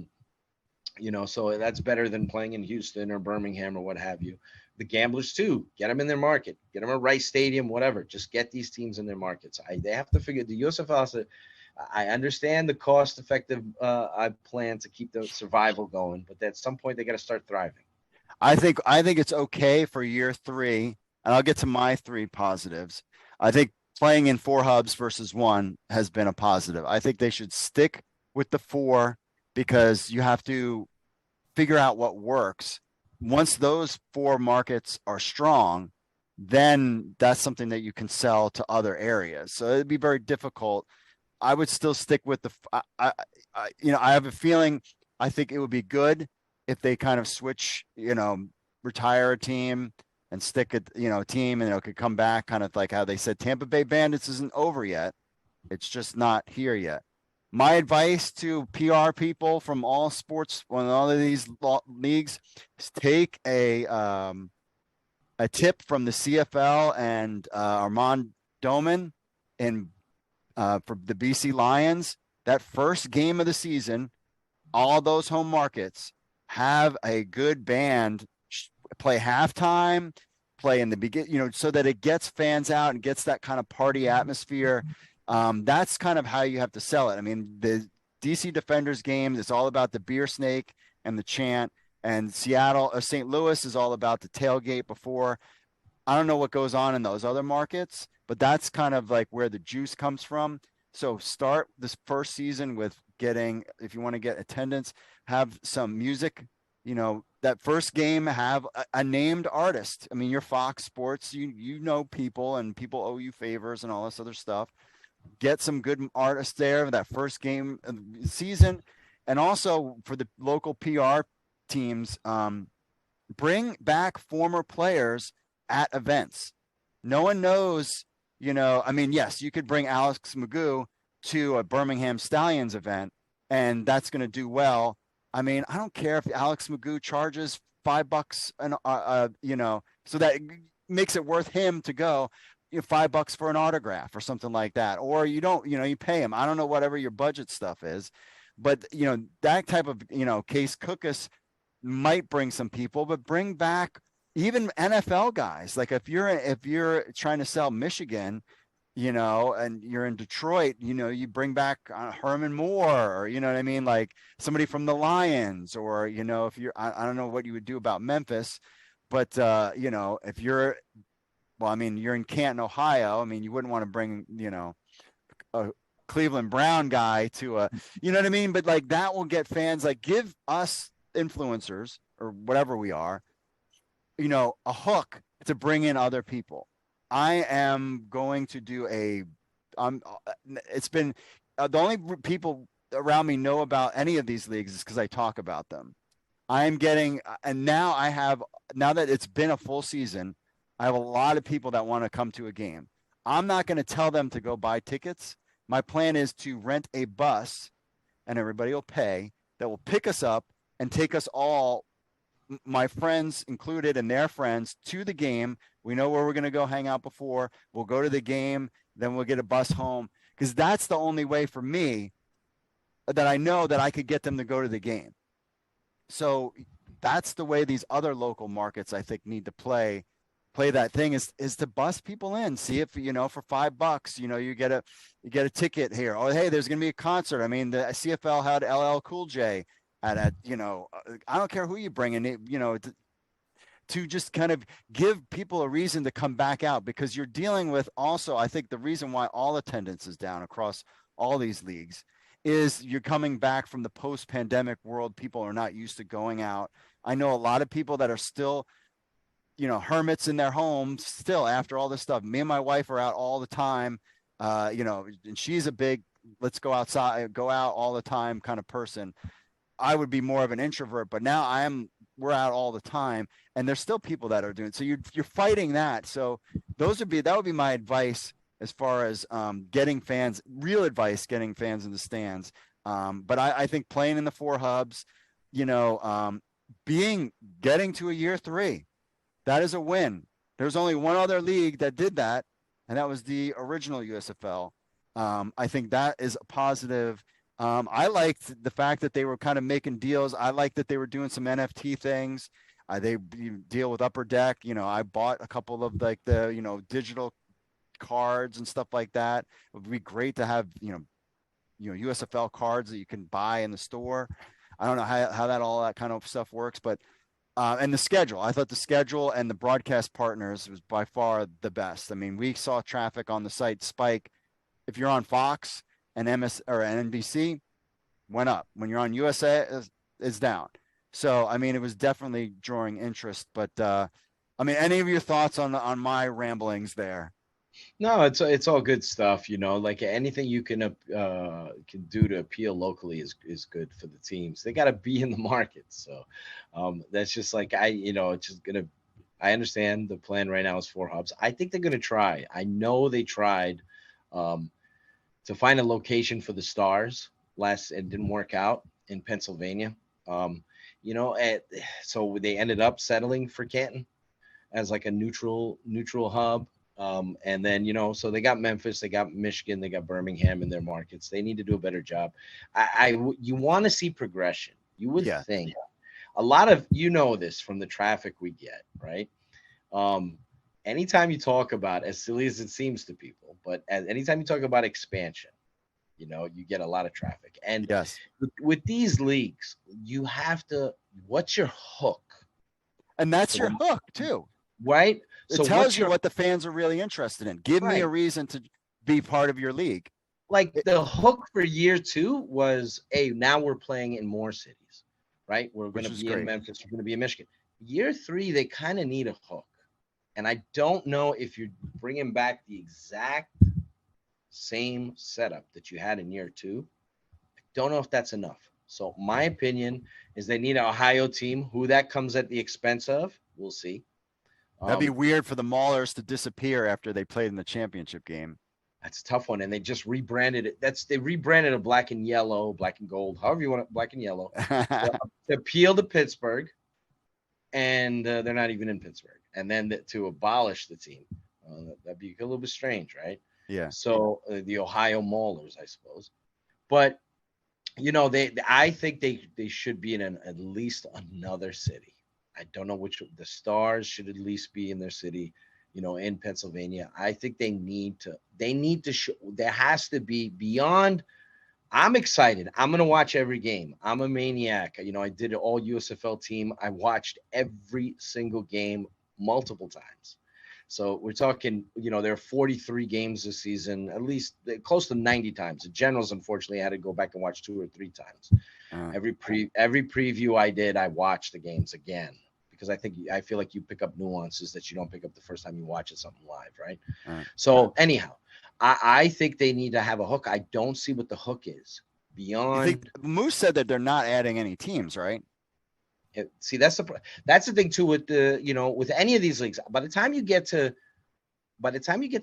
so that's better than playing in Houston or Birmingham or what have you. The Gamblers too, get them in their market, get them a Rice Stadium, whatever. Just get these teams in their markets. They have to figure the USFL. I understand the cost-effective plan to keep the survival going, but at some point they got to start thriving. I think it's okay for year 3, and I'll get to my 3 positives. I think playing in 4 hubs versus 1 has been a positive. I think they should stick with the 4 because you have to figure out what works. Once those 4 markets are strong, then that's something that you can sell to other areas. So it'd be very difficult. I would still stick with I have a feeling, I think it would be good if they kind of switch, retire a team and stick a team, and it could come back, kind of like how they said Tampa Bay Bandits isn't over yet. It's just not here yet. My advice to PR people from all sports, on all of these leagues, is take a tip from the CFL and Armand Doman for the BC Lions. That first game of the season, all those home markets, have a good band play halftime, play in the beginning, so that it gets fans out and gets that kind of party atmosphere. That's kind of how you have to sell it. I mean, the DC Defenders game is all about the beer snake and the chant, and Seattle or St. Louis is all about the tailgate before. I don't know what goes on in those other markets, but that's kind of like where the juice comes from. So start this first season with if you want to get attendance, have some music, that first game, have a named artist. I mean, you're Fox Sports, you know people, and people owe you favors and all this other stuff. Get some good artists there that first game of the season. And also for the local PR teams, bring back former players at events. No one knows, yes, you could bring Alex Magoo to a Birmingham Stallions event, and that's going to do well. I mean, I don't care if Alex Magoo charges $5 so that it makes it worth him to go. $5 for an autograph or something like that, or you don't, you pay him. I don't know, whatever your budget stuff is, but that type of, Case Cookus might bring some people, but bring back even NFL guys. Like if you're trying to sell Michigan, and you're in Detroit, you bring back Herman Moore, or, you know what I mean? Like somebody from the Lions, or, if you're, I don't know what you would do about Memphis, but, if you're, you're in Canton, Ohio. I mean, you wouldn't want to bring, a Cleveland Brown guy to you know what I mean? But like that will get fans. Like give us influencers or whatever we are, a hook to bring in other people. I am going to do it's been the only people around me know about any of these leagues is because I talk about them. I'm getting, and now that it's been a full season, I have a lot of people that want to come to a game. I'm not going to tell them to go buy tickets. My plan is to rent a bus, and everybody will pay, that will pick us up and take us all, my friends included and their friends, to the game. We know where we're going to go hang out before. We'll go to the game, then we'll get a bus home, because that's the only way for me that I know that I could get them to go to the game. So that's the way these other local markets, I think, need to play play that thing is to bust people in, see if, for $5, you get a ticket here. Oh, hey, there's going to be a concert. I mean, the CFL had LL Cool J at I don't care who you bring in, to just kind of give people a reason to come back out, because you're dealing with also, I think the reason why all attendance is down across all these leagues is you're coming back from the post-pandemic world. People are not used to going out. I know a lot of people that are still, hermits in their homes still after all this stuff. Me and my wife are out all the time, and she's a big, let's go outside, go out all the time kind of person. I would be more of an introvert, but now we're out all the time, and there's still people that are doing it. So you're fighting that. So that would be my advice as far as getting fans, real advice, getting fans in the stands. But I think playing in the 4 hubs, getting to a year 3, that is a win. There's only one other league that did that, and that was the original USFL. I think that is a positive. I liked the fact that they were kind of making deals. I liked that they were doing some NFT things. They deal with Upper Deck. I bought a couple of like the, digital cards and stuff like that. It would be great to have, USFL cards that you can buy in the store. I don't know how all that kind of stuff works, but and the schedule. I thought the schedule and the broadcast partners was by far the best. I mean, we saw traffic on the site spike. If you're on Fox and MS or NBC, went up. When you're on USA, is down. So I mean, it was definitely drawing interest. But I mean, any of your thoughts on my ramblings there? No, it's all good stuff. Like anything you can do to appeal locally is good for the teams. They got to be in the market. So that's just like it's just gonna. I understand the plan right now is 4 hubs. I think they're gonna try. I know they tried to find a location for the Stars and didn't work out in Pennsylvania. So they ended up settling for Canton as like a neutral hub. And then, so they got Memphis, they got Michigan, they got Birmingham in their markets. They need to do a better job. You want to see progression. You would think a lot of, this from the traffic we get, right? Anytime you talk about, as silly as it seems to people, but anytime you talk about expansion, you get a lot of traffic. And yes, with these leagues, you have to, what's your hook? And that's your hook too. Right? It tells you what the fans are really interested in. Give me a reason to be part of your league. Like the hook for year 2 was, hey, now we're playing in more cities, right? We're going to be in Memphis. We're going to be in Michigan. Year 3, they kind of need a hook. And I don't know if you're bringing back the exact same setup that you had in year 2. I don't know if that's enough. So my opinion is they need an Ohio team. Who that comes at the expense of, we'll see. That'd be weird for the Maulers to disappear after they played in the championship game. That's a tough one, and they just rebranded it. They rebranded a black and yellow, black and gold, however you want it, black and yellow, to appeal to Pittsburgh, and they're not even in Pittsburgh. And then to abolish the team, that'd be a little bit strange, right? Yeah. So the Ohio Maulers, I suppose, but I think they should be in at least another city. I don't know which. The Stars should at least be in their city, in Pennsylvania. I think they need to show, there has to be beyond. I'm excited. I'm going to watch every game. I'm a maniac. I did an all USFL team. I watched every single game multiple times. So we're talking, there are 43 games this season, at least close to 90 times. The Generals, unfortunately, I had to go back and watch 2 or 3 times. Every preview I did, I watched the games again, because I feel like you pick up nuances that you don't pick up the first time you watch something live, right? So anyhow, I think they need to have a hook. I don't see what the hook is beyond. Moose said that they're not adding any teams, right? See, that's the thing too with with any of these leagues. By the time you get to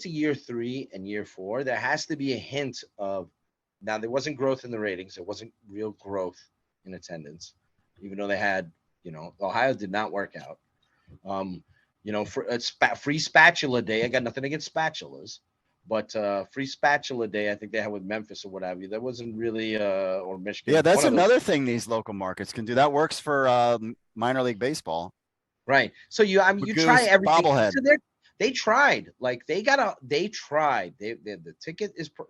year 3 and year 4, there has to be a hint of. Now, there wasn't growth in the ratings. There wasn't real growth in attendance, even though they had. Ohio did not work out. For free spatula day, I got nothing against spatulas, but free spatula day, I think they had with Memphis or whatever. That wasn't really or Michigan. Yeah, that's another thing these local markets can do. That works for minor league baseball. Right. So you Magoo's try everything. bobblehead. So they tried. Like they tried. The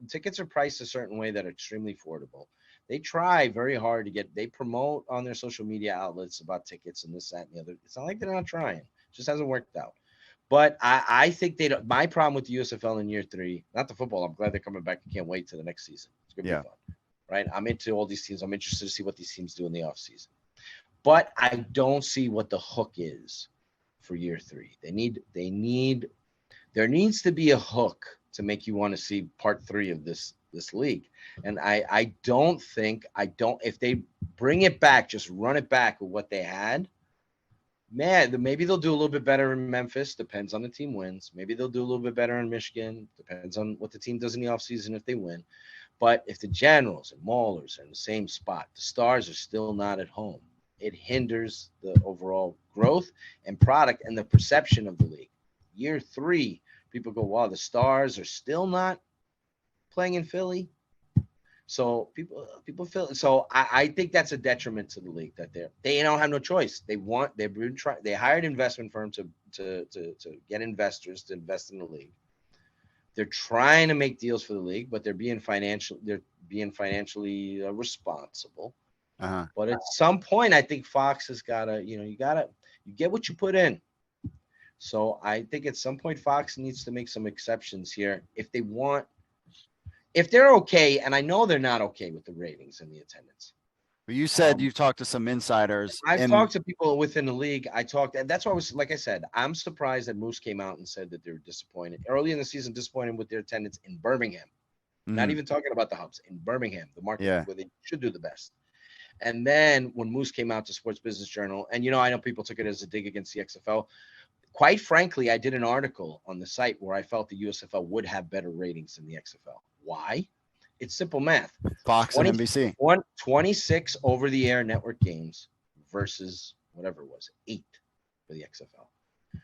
tickets are priced a certain way that are extremely affordable. They try very hard they promote on their social media outlets about tickets and this, that, and the other. It's not like they're not trying. It just hasn't worked out. But I think they don't. My problem with the USFL in year 3, not the football. I'm glad they're coming back. I can't wait to the next season. It's gonna be fun. Right. I'm into all these teams. I'm interested to see what these teams do in the offseason. But I don't see what the hook is for year 3. There needs to be a hook to make you want to see part 3 of this league. And I don't think if they bring it back, just run it back with what they had, man, maybe they'll do a little bit better in Memphis. Depends on the team wins. Maybe they'll do a little bit better in Michigan. Depends on what the team does in the offseason if they win. But if the Generals and Maulers are in the same spot, the Stars are still not at home. It hinders the overall growth and product and the perception of the league. Year 3, people go, wow, the Stars are still not playing in Philly. So people feel so. I think that's a detriment to the league that they don't have no choice. They hired investment firms to get investors to invest in the league. They're trying to make deals for the league, but they're being financially responsible. But at some point, I think Fox has got to, you get what you put in. So I think at some point, Fox needs to make some exceptions here if they're okay. And I know they're not okay with the ratings and the attendance. But you said you talked to some insiders. I've talked to people within the league. And that's why like I said, I'm surprised that Moose came out and said that they were disappointed early in the season, disappointed with their attendance in Birmingham. Not even talking about the hubs in Birmingham, the market where they should do the best. And then when Moose came out to Sports Business Journal, and I know people took it as a dig against the XFL. Quite frankly, I did an article on the site where I felt the USFL would have better ratings than the XFL. Why? It's simple math. Fox and NBC. 26 over-the-air network games versus whatever it was, 8 for the XFL.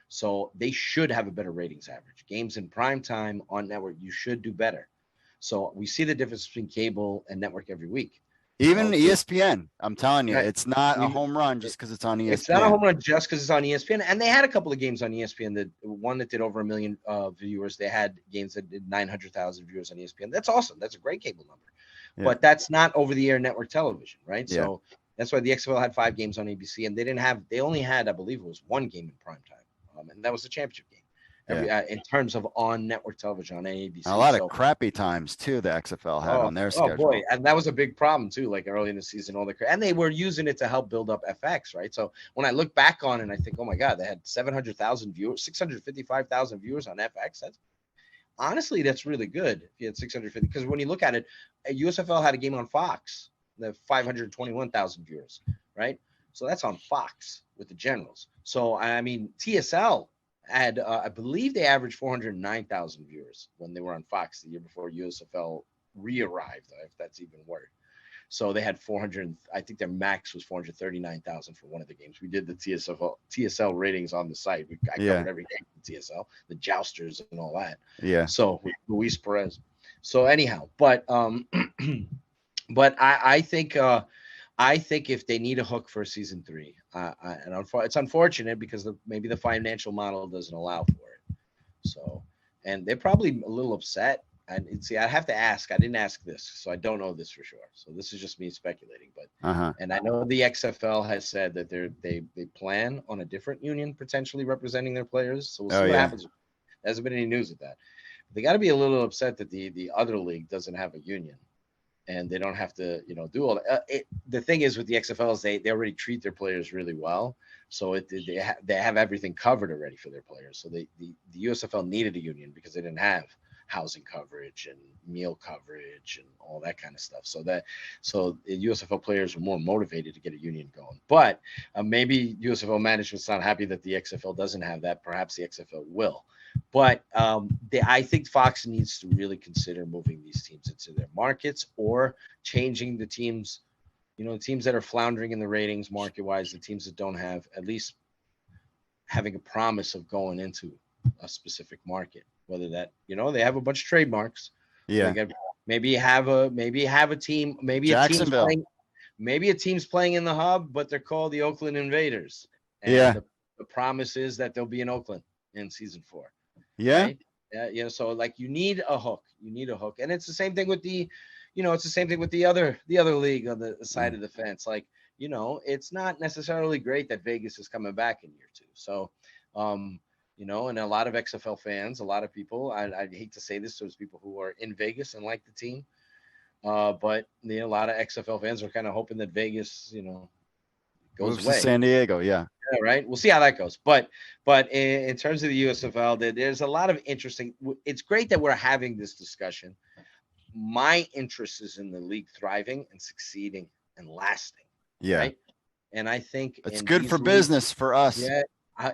So they should have a better ratings average. Games in prime time on network, you should do better. So we see the difference between cable and network every week. Even ESPN, I'm telling you, it's not a home run just because it's on ESPN. It's not a home run just because it's on ESPN. And they had a couple of games on ESPN, one that did over 1 million viewers. They had games that did 900,000 viewers on ESPN. That's awesome. That's a great cable number. Yeah. But that's not over-the-air network television, right? Yeah. So that's why the XFL had 5 games on ABC, and they only had, I believe it was 1 game in prime time, and that was the championship game. In terms of on network television on ABC. A lot of crappy times too the XFL had on their schedule. Oh boy, and that was a big problem too. Like early in the season, and they were using it to help build up FX, right? So when I look back on it, I think, oh my God, they had 700,000 viewers, 655,000 viewers on FX. That's really good. If you had 650, because when you look at it, USFL had a game on Fox, the 521,000 viewers, right? So that's on Fox with the Generals. So I mean, TSL had, I believe they averaged 409,000 viewers when they were on Fox the year before USFL re-arrived, if that's even a word. So they had 400, I think their max was 439,000 for one of the games. We did the TSL ratings on the site. I covered every game in TSL, the Jousters and all that. Yeah. So Luis Perez. So anyhow, but I think if they need a hook for season 3, and it's unfortunate because maybe the financial model doesn't allow for it. So, and they're probably a little upset. And see, I have to ask. I didn't ask this, so I don't know this for sure. So this is just me speculating. But and I know the XFL has said that they plan on a different union potentially representing their players. So we'll see what happens. There hasn't been any news of that. They got to be a little upset that the other league doesn't have a union. And they don't have to, do all that. The thing is with the XFL is they already treat their players really well. So they have everything covered already for their players. So the USFL needed a union because they didn't have housing coverage and meal coverage and all that kind of stuff. So the USFL players were more motivated to get a union going. But maybe USFL management's not happy that the XFL doesn't have that. Perhaps the XFL will. But I think Fox needs to really consider moving these teams into their markets or changing the teams, the teams that are floundering in the ratings market-wise, the teams that don't have, at least having a promise of going into a specific market, whether that, they have a bunch of trademarks. Yeah. Maybe have a team, maybe a team's playing in the hub, but they're called the Oakland Invaders. And the The promise is that they'll be in Oakland in season 4. Yeah. Right? So like you need a hook. You need a hook. And it's the same thing with it's the same thing with the other league on the side of the fence. Like, it's not necessarily great that Vegas is coming back in year 2. So, and a lot of XFL fans, a lot of people, I hate to say this, there's people who are in Vegas and like the team. But a lot of XFL fans are kind of hoping that Vegas, goes Moves away. to San Diego. Yeah. Yeah, right. We'll see how that goes. But in terms of the USFL, there's a lot of interesting. It's great that we're having this discussion. My interest is in the league thriving and succeeding and lasting. Yeah. Right. And I think it's good for business for us. Yeah,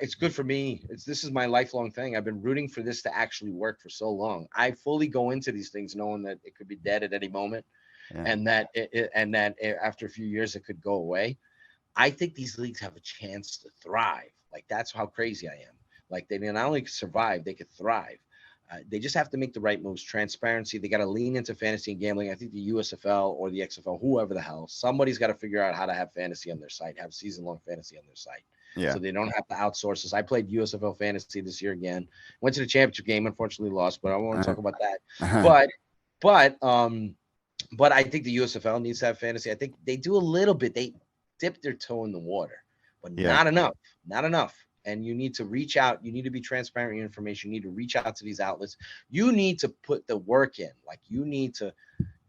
it's good for me. This is my lifelong thing. I've been rooting for this to actually work for so long. I fully go into these things knowing that it could be dead at any moment, and that after a few years it could go away. I think these leagues have a chance to thrive. Like, that's how crazy I am. Like, they not only survive, they could thrive. They just have to make the right moves. Transparency. They got to lean into fantasy and gambling. I think the USFL or the XFL, whoever the hell, somebody's got to figure out how to have fantasy on their site, have season-long fantasy on their site. Yeah. So they don't have to outsource this. I played USFL fantasy this year again. Went to the championship game, unfortunately lost, but I won't talk about that. But I think the USFL needs to have fantasy. I think they do a little bit. They dip their toe in the water, but not enough. And you need to reach out. You need to be transparent in your information. You need to reach out to these outlets. You need to put the work in. Like, you need to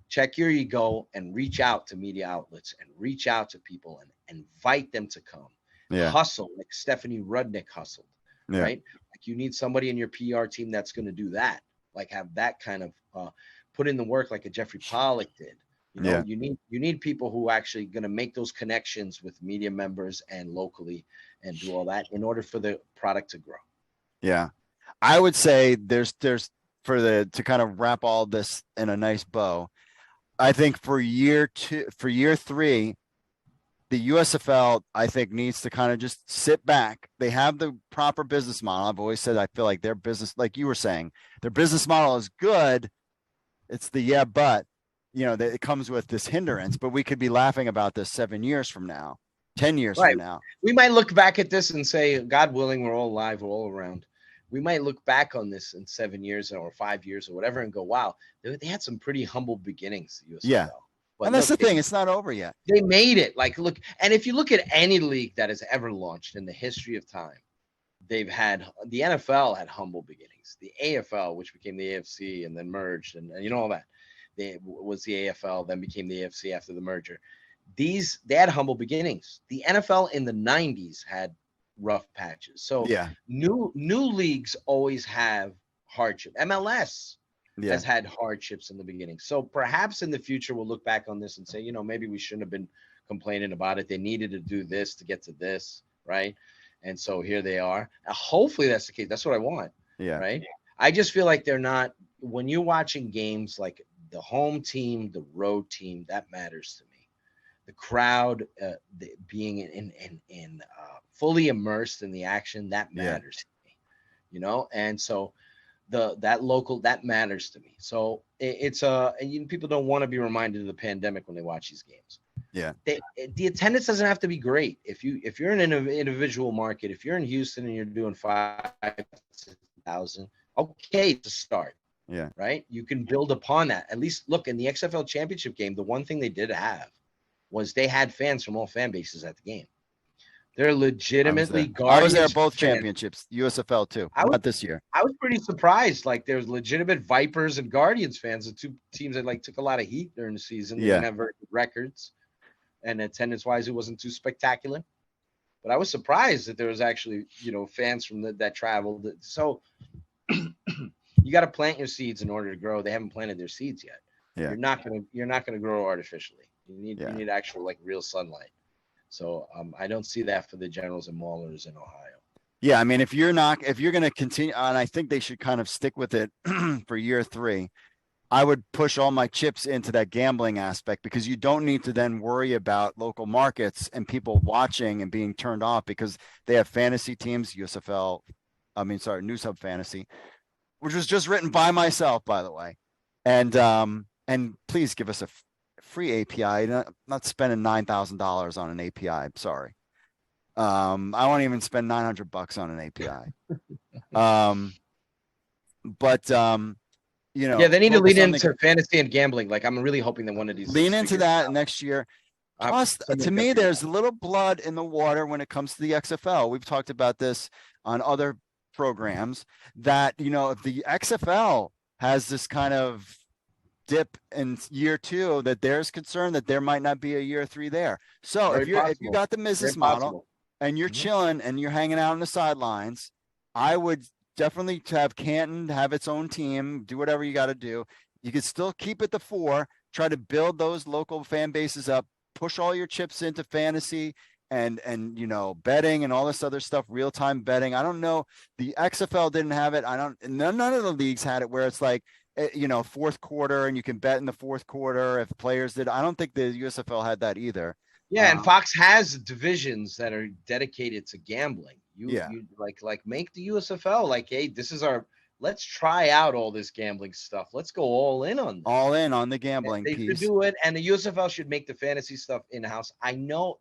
check your ego and reach out to media outlets and reach out to people and invite them to come. Yeah. Hustle, like Stephanie Rudnick hustled, yeah. right? Like, you need somebody in your PR team that's going to do that. Like, have that kind of put in the work like a Jeffrey Pollock did. You need people who are actually going to make those connections with media members and locally and do all that in order for the product to grow. Yeah. I would say there's to kind of wrap all this in a nice bow. I think for year 3, the USFL, I think, needs to kind of just sit back. They have the proper business model. I've always said, I feel like their business, like you were saying, their business model is good. It's the but it comes with this hindrance, but we could be laughing about this 7 years from now, 10 years from now. We might look back at this and say, God willing, we're all alive, we're all around. We might look back on this in 7 years or 5 years or whatever and go, wow, they had some pretty humble beginnings. The USFL. Yeah. But and that's the thing. It's not over yet. They made it. Like, look, and if you look at any league that has ever launched in the history of time, the NFL had humble beginnings. The AFL, which became the AFC and then merged and all that. Was the AFL, then became the AFC after the merger. They had humble beginnings. The NFL in the 90s had rough patches. So new leagues always have hardship. MLS has had hardships in the beginning. So perhaps in the future we'll look back on this and say, maybe we shouldn't have been complaining about it. They needed to do this to get to this, right? And so here they are. Hopefully that's the case. That's what I want. Yeah. Right. I just feel like they're not. When you're watching games, like the home team, the road team, that matters to me. The crowd being in fully immersed in the action, that matters to me. And so that matters to me. So it's people don't want to be reminded of the pandemic when they watch these games. Yeah. The attendance doesn't have to be great. If you're in an individual market, if you're in Houston and you're doing 5,000, okay to start. Yeah. Right. You can build upon that. At least look in the XFL championship game. The one thing they did have was they had fans from all fan bases at the game. They're legitimately I was there at both championships, USFL too. Not this year. I was pretty surprised. Like, there's legitimate Vipers and Guardians fans, the two teams that took a lot of heat during the season. They didn't have very good records, and attendance wise, it wasn't too spectacular. But I was surprised that there was actually fans from that traveled. So you got to plant your seeds in order to grow. They haven't planted their seeds yet. Yeah. You're not gonna grow artificially. You need actual real sunlight. So I don't see that for the Generals and Maulers in Ohio. Yeah, I mean, if you're going to continue, and I think they should kind of stick with it for year 3, I would push all my chips into that gambling aspect, because you don't need to then worry about local markets and people watching and being turned off because they have fantasy teams, New Sub Fantasy, which was just written by myself, by the way. And please give us a free API, not spending $9,000 on an API. I'm sorry. I won't even spend $900 on an API. But Yeah, they need to lean something, into fantasy and gambling. Like, I'm really hoping that one of these lean into that next year. Plus, to me, there's a little blood in the water when it comes to the XFL. We've talked about this on other programs that, if the XFL has this kind of dip in year 2, that there's concern that there might not be a year 3 there. So if you got the business model and you're chilling and you're hanging out on the sidelines, I would definitely have Canton have its own team, do whatever you got to do. You could still keep it the 4, try to build those local fan bases up, push all your chips into fantasy and betting and all this other stuff, real-time betting. I don't know. The XFL didn't have it. None of the leagues had it where it's like, fourth quarter and you can bet in the fourth quarter if players did. I don't think the USFL had that either. Yeah, and Fox has divisions that are dedicated to gambling. You like make the USFL like, hey, this is let's try out all this gambling stuff. Let's go all in on this. All in on the gambling piece. They should do it, and the USFL should make the fantasy stuff in-house. I know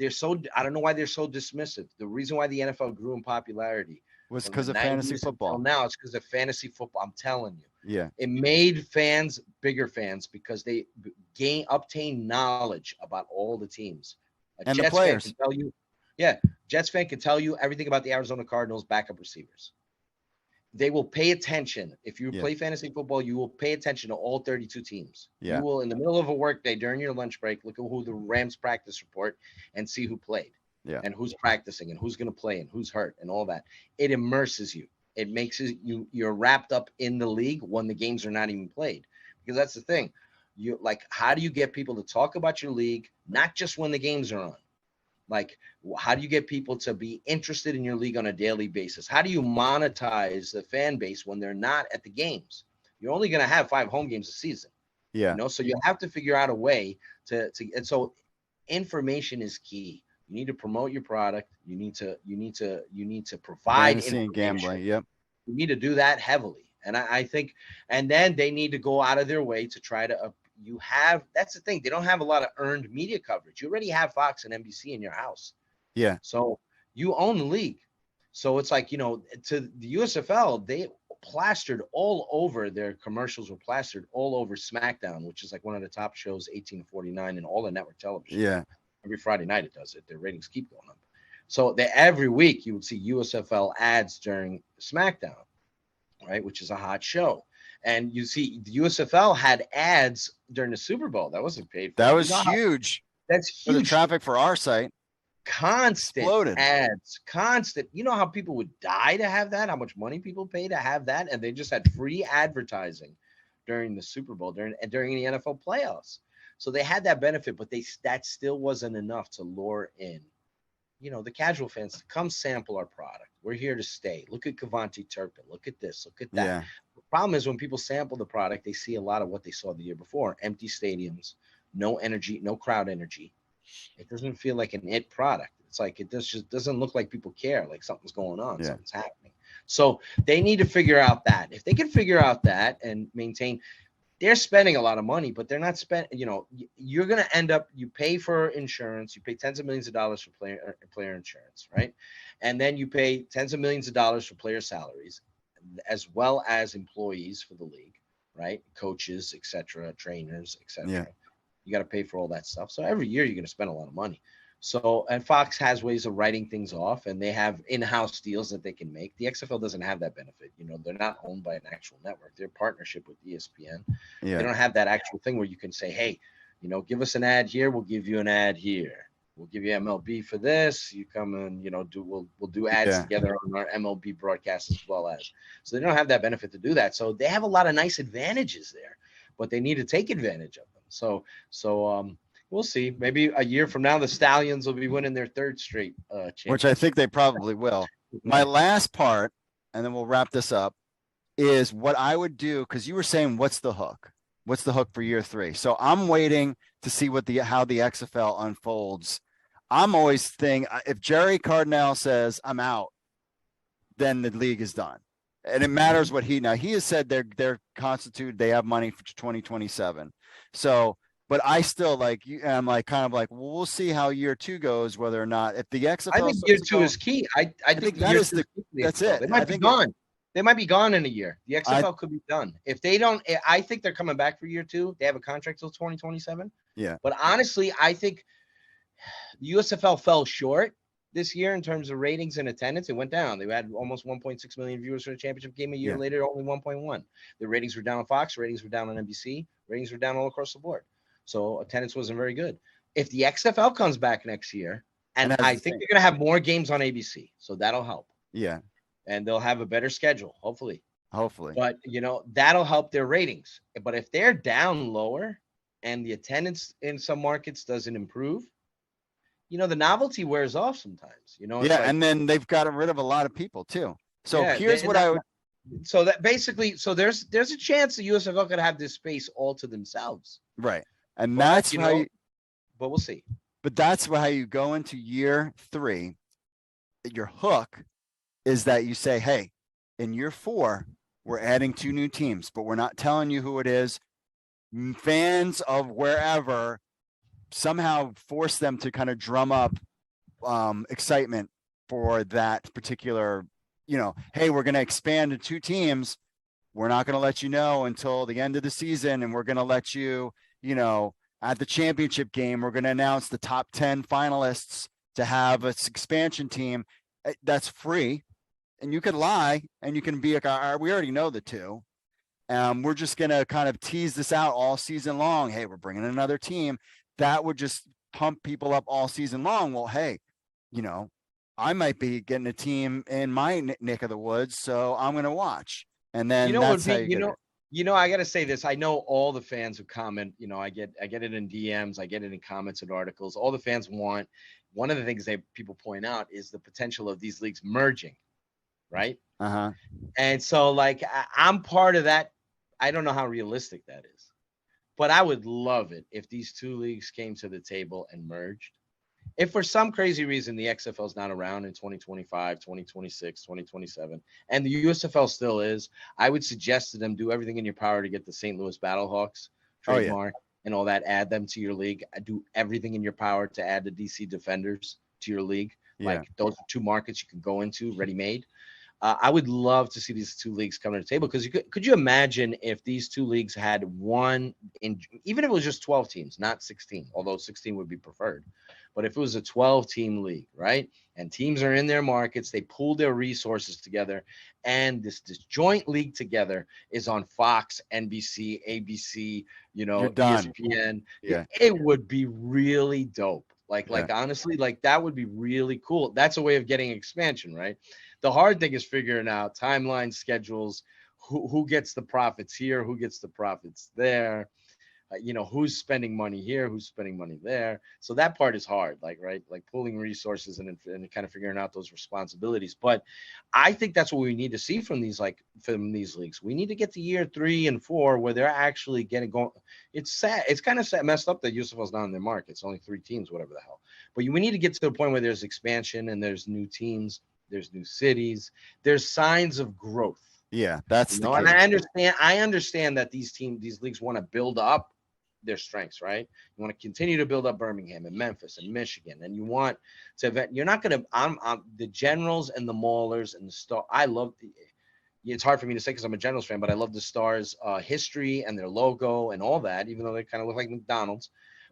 I don't know why they're so dismissive. The reason why the NFL grew in popularity was because of fantasy football. Now it's because of fantasy football. I'm telling you. Yeah. It made fans bigger fans because they obtained knowledge about all the teams. And the players. Fan can tell you, Jets fan can tell you everything about the Arizona Cardinals backup receivers. They will pay attention. If you play fantasy football, you will pay attention to all 32 teams. Yeah. You will, in the middle of a work day during your lunch break, look at who the Rams practice report and see who played. Yeah. And who's practicing and who's going to play and who's hurt and all that. It immerses you. It makes you're wrapped up in the league when the games are not even played. Because that's the thing. How do you get people to talk about your league, not just when the games are on? Like, how do you get people to be interested in your league on a daily basis? How do you monetize the fan base when they're not at the games? You're only going to have 5 home games a season. Yeah. So you have to figure out a way to and so information is key. You need to promote your product. You need to provide fantasy and gambling. Yep. You need to do that heavily. And I think, and then they need to go out of their way to try to, that's the thing. They don't have a lot of earned media coverage. You already have Fox and NBC in your house. Yeah. So you own the league. So it's like, to the USFL, they plastered all over, their commercials were plastered all over SmackDown, which is like one of the top shows, 18 to 49 in all the network television. Yeah. Every Friday night it does it. Their ratings keep going up. So every week you would see USFL ads during SmackDown, right, which is a hot show. And you see the USFL had ads during the Super Bowl. That wasn't paid for. That was huge. That's huge. For the traffic for our site. Constant Exploded. ads. Constant. You know how people would die to have that? How much money people pay to have that? And they just had free advertising during the Super Bowl, during the NFL playoffs. So they had that benefit, but that still wasn't enough to lure in, the casual fans to come sample our product. We're here to stay. Look at Kavonte Turpin. Look at this. Look at that. Yeah. The problem is when people sample the product, they see a lot of what they saw the year before. Empty stadiums, no energy, no crowd energy. It doesn't feel like an it product. It's like it just doesn't look like people care, like something's going on, something's happening. So they need to figure out that. If they can figure out that and maintain – they're spending a lot of money, but they're not spending, you're going to end up, you pay for insurance, you pay tens of millions of dollars for player insurance, right? And then you pay tens of millions of dollars for player salaries, as well as employees for the league, right? Coaches, et cetera, trainers, et cetera. Yeah. You got to pay for all that stuff. So every year you're going to spend a lot of money. So, and Fox has ways of writing things off, and they have in-house deals that they can make. The XFL doesn't have that benefit. They're not owned by an actual network. They're partnership with ESPN. Yeah. They don't have that actual thing where you can say, hey, give us an ad here. We'll give you an ad here. We'll give you MLB for this. You come and, we'll do ads together on our MLB broadcast as well as. So they don't have that benefit to do that. So they have a lot of nice advantages there, but they need to take advantage of them. So we'll see. Maybe a year from now, the Stallions will be winning their 3rd straight championship. Which I think they probably will. My last part, and then we'll wrap this up, is what I would do, because you were saying, what's the hook? What's the hook for year 3? So I'm waiting to see how the XFL unfolds. I'm always thinking, if Jerry Cardinal says, I'm out, then the league is done. And it matters what he has said they're constituted, they have money for 2027. So But I still like you. I'm like kind of like, well, we'll see how year 2 goes, whether or not if the I XFL think year starts to 2 go. is key. I I think think the that year is 2 is the key for the that's XFL. it. They I might be think it, gone. They might be gone in a year. The I XFL could be done. If they don't, I think they're coming back for year 2. They have a contract till 2027. yeah But honestly, I think the USFL fell short this year in terms of ratings and attendance. It went down. They had almost 1.6 million viewers for the championship game. A year yeah later, only 1.1. The ratings were down on Fox. Ratings were down on NBC. Ratings were down all across the board. So attendance wasn't very good. If the XFL comes back next year, and and has I the think same they're going to have more games on ABC, so that'll help. yeah And they'll have a better schedule, hopefully. hopefully But, that'll help their ratings. But if they're down lower and the attendance in some markets doesn't improve, the novelty wears off sometimes. It's yeah, like, and then they've gotten rid of a lot of people too. So yeah. here's what I would So that basically, there's a chance the USFL could have this space all to themselves. right, and But, that's how you. but we'll see. But that's how you go into year 3. Your hook is that you say, hey, in year 4, we're adding 2 new teams, but we're not telling you who it is. Fans of wherever somehow force them to kind of drum up excitement for that particular, hey, we're going to expand to 2 teams. We're not going to let you know until the end of the season. And we're going to let you, at the championship game, we're going to announce the top 10 finalists to have an expansion team. That's free. And you could lie and you can be like, we already know the 2. We're just going to kind of tease this out all season long. Hey, we're bringing another team. That would just pump people up all season long. Well, hey, I might be getting a team in my neck of the woods, so I'm going to watch. And then that's how I got to say this. I know all the fans who comment, I get it in DMs. I get it in comments and articles. All the fans want, one of the things people point out is the potential of these leagues merging. Right. Uh-huh. And so I'm part of that. I don't know how realistic that is, but I would love it if these 2 leagues came to the table and merged. If for some crazy reason the XFL is not around in 2025, 2026, 2027, and the USFL still is, I would suggest to them do everything in your power to get the St. Louis Battlehawks trademark and all that, add them to your league. Do everything in your power to add the DC Defenders to your league. Yeah. Like those are 2 markets you can go into ready-made. I would love to see these 2 leagues come to the table because could you imagine if these 2 leagues had one even if it was just 12 teams, not 16, although 16 would be preferred. But if it was a 12-team league, right? And teams are in their markets, they pool their resources together, and this joint league together is on Fox, NBC, ABC, ESPN. Yeah. It would be really dope. Honestly, that would be really cool. That's a way of getting expansion, right? The hard thing is figuring out timeline schedules, who gets the profits here, who gets the profits there, who's spending money here, who's spending money there. So that part is hard, right? Like pooling resources and kind of figuring out those responsibilities. But I think that's what we need to see from these leagues. We need to get to year 3 and 4 where they're actually getting going. It's sad. It's kind of sad, messed up that USFL is not in their market. It's only 3 teams, whatever the hell. But we need to get to the point where there's expansion and there's new teams. There's new cities. There's signs of growth. Yeah, that's and I understand that these leagues want to build up their strengths, right? You want to continue to build up Birmingham and Memphis and Michigan, and you want to. You're not going to. I'm the Generals and the Maulers and the Star. I love the. It's hard for me to say because I'm a Generals fan, but I love the Stars' history and their logo and all that, even though they kind of look like McDonald's.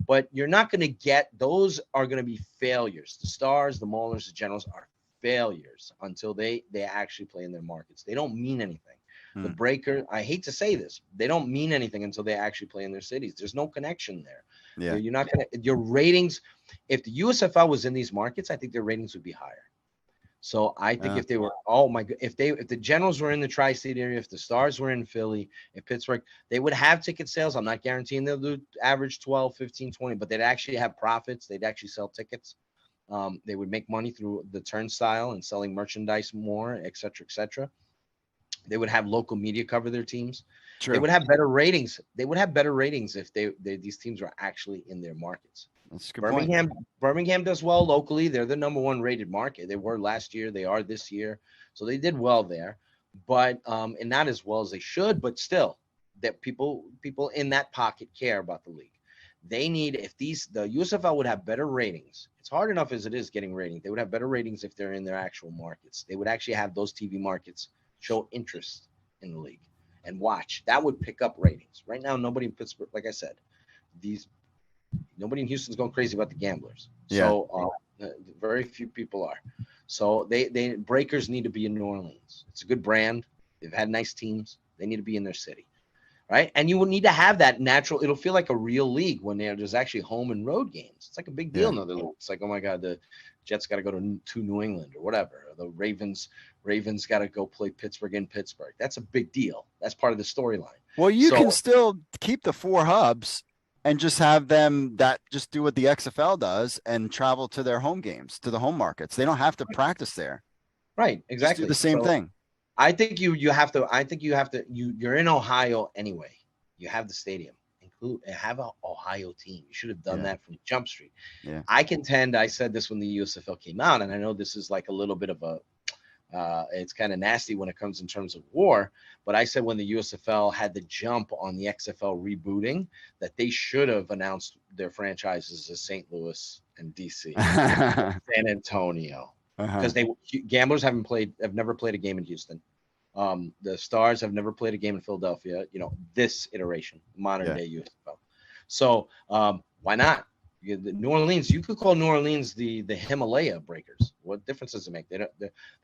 But you're not going to get those. Are going to be failures. The Stars, the Maulers, the Generals are failures until they actually play in their markets. They don't mean anything. The Breaker, I hate to say this, they don't mean anything until they actually play in their cities. There's no connection there. Yeah. You're not going to, your ratings, if the USFL was in these markets, I think their ratings would be higher. So I think if they were, if the Generals were in the tri-state area, if the Stars were in Philly, if Pittsburgh, they would have ticket sales. I'm not guaranteeing they'll do average 12, 15, 20, but they'd actually have profits. They'd actually sell tickets. They would make money through the turnstile and selling merchandise more, et cetera, et cetera. They would have local media cover their teams. True. They would have better ratings. They would have better ratings if these teams were actually in their markets. That's a good Birmingham does well locally. They're the number 1 rated market. They were last year. They are this year. So they did well there, but and not as well as they should, but still that people in that pocket care about the league. They need, if the USFL would have better ratings. It's hard enough as it is getting ratings. They would have better ratings if they're in their actual markets. They would actually have those TV markets show interest in the league and watch. That would pick up ratings. Right now, nobody in Pittsburgh, like I said, nobody in Houston's going crazy about the gamblers. Yeah. So very few people are. So they Breakers need to be in New Orleans. It's a good brand. They've had nice teams. They need to be in their city, right? And you will need to have that natural. It'll feel like a real league when there's actually home and road games. It's like a big deal in other leagues. It's like, oh my God, the Jets got to go to New England or whatever. Or the Ravens got to go play Pittsburgh in Pittsburgh. That's a big deal. That's part of the storyline. Well, you can still keep the 4 hubs and just have them that just do what the XFL does and travel to their home games, to the home markets. They don't have to practice there. Right. Exactly. Just do the same thing. I think you have to, you're in Ohio anyway. You have the stadium. Have an Ohio team. You should have done that from Jump Street. Yeah. I said this when the USFL came out, and I know this is like a little bit of a, it's kind of nasty when it comes in terms of war, but I said when the USFL had the jump on the XFL rebooting that they should have announced their franchises as St. Louis and DC, San Antonio, because gamblers have never played a game in Houston. The Stars have never played a game in Philadelphia, this iteration, modern day USFL. So why not? New Orleans, you could call New Orleans the Himalaya Breakers. What difference does it make? They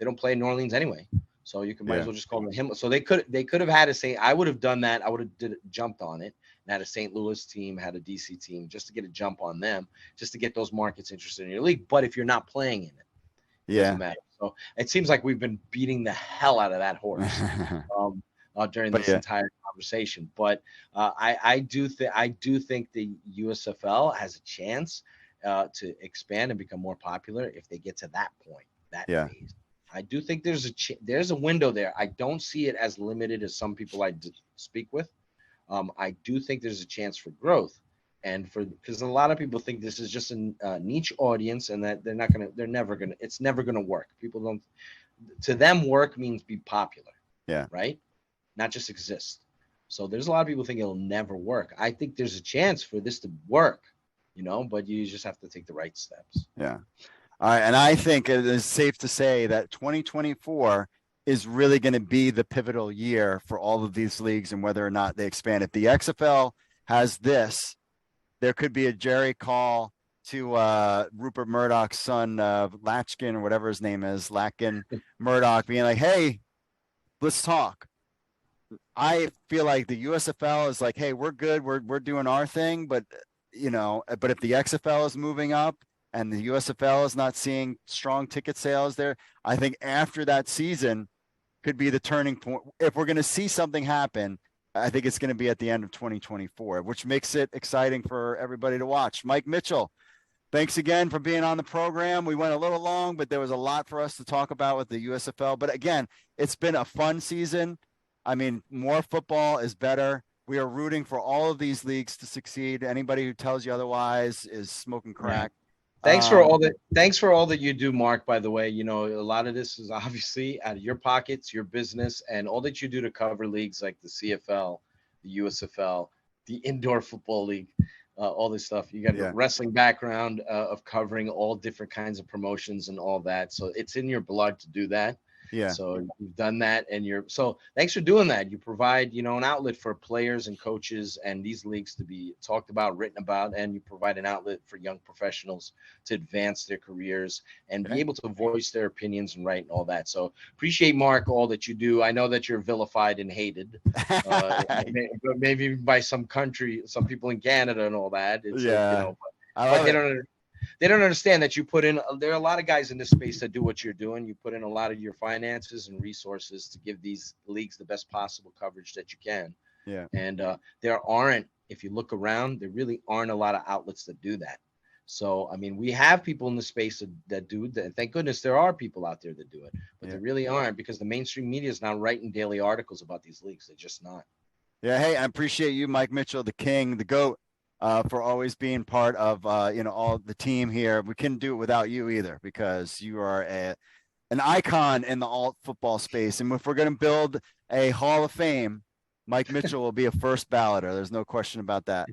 don't play in New Orleans anyway, so you might as well just call them the Himalaya. So they could have had I would have done that. I would have jumped on it and had a St. Louis team, had a DC team, just to get a jump on them, just to get those markets interested in your league. But if you're not playing in it, it doesn't matter. So it seems like we've been beating the hell out of that horse during this entire conversation. But I do think the USFL has a chance to expand and become more popular if they get to that point, phase. I do think there's a window there. I don't see it as limited as some people I speak with. I do think there's a chance for growth, and because a lot of people think this is just a niche audience and that it's never gonna work. To them, work means be popular. Yeah. Right. Not just exist. So there's a lot of people think it'll never work. I think there's a chance for this to work, but you just have to take the right steps. Yeah. All right. And I think it is safe to say that 2024 is really going to be the pivotal year for all of these leagues and whether or not they expand. If the XFL has this, there could be a Jerry call to Rupert Murdoch's son, Latchkin, or whatever his name is, Latkin Murdoch, being like, hey, let's talk. I feel like the USFL is like, hey, we're good. We're doing our thing. But, but if the XFL is moving up and the USFL is not seeing strong ticket sales there, I think after that season could be the turning point. If we're going to see something happen, I think it's going to be at the end of 2024, which makes it exciting for everybody to watch. Mike Mitchell, thanks again for being on the program. We went a little long, but there was a lot for us to talk about with the USFL. But again, it's been a fun season. I mean, more football is better. We are rooting for all of these leagues to succeed. Anybody who tells you otherwise is smoking crack. Thanks for all that you do, Mark, by the way. A lot of this is obviously out of your pockets, your business, and all that you do to cover leagues like the CFL, the USFL, the Indoor Football League, all this stuff. You got a wrestling background of covering all different kinds of promotions and all that. So it's in your blood to do that. Yeah. So you've done that, and so thanks for doing that. You provide, an outlet for players and coaches and these leagues to be talked about, written about, and you provide an outlet for young professionals to advance their careers and be able to voice their opinions and write and all that. So appreciate, Mark, all that you do. I know that you're vilified and hated, maybe by some people in Canada and all that. It's they don't understand that you put in. There are a lot of guys in this space that do what you're doing. You put in a lot of your finances and resources to give these leagues the best possible coverage that you can. Yeah. And there aren't, if you look around, there really aren't a lot of outlets that do that. So, I mean, we have people in the space that do that. Thank goodness there are people out there that do it, but there really aren't, because the mainstream media is not writing daily articles about these leagues. They're just not. Yeah. Hey, I appreciate you, Mike Mitchell, the king, the GOAT. For always being part of, all the team here. We couldn't do it without you either, because you are an icon in the alt football space. And if we're going to build a Hall of Fame, Mike Mitchell will be a first balloter. There's no question about that.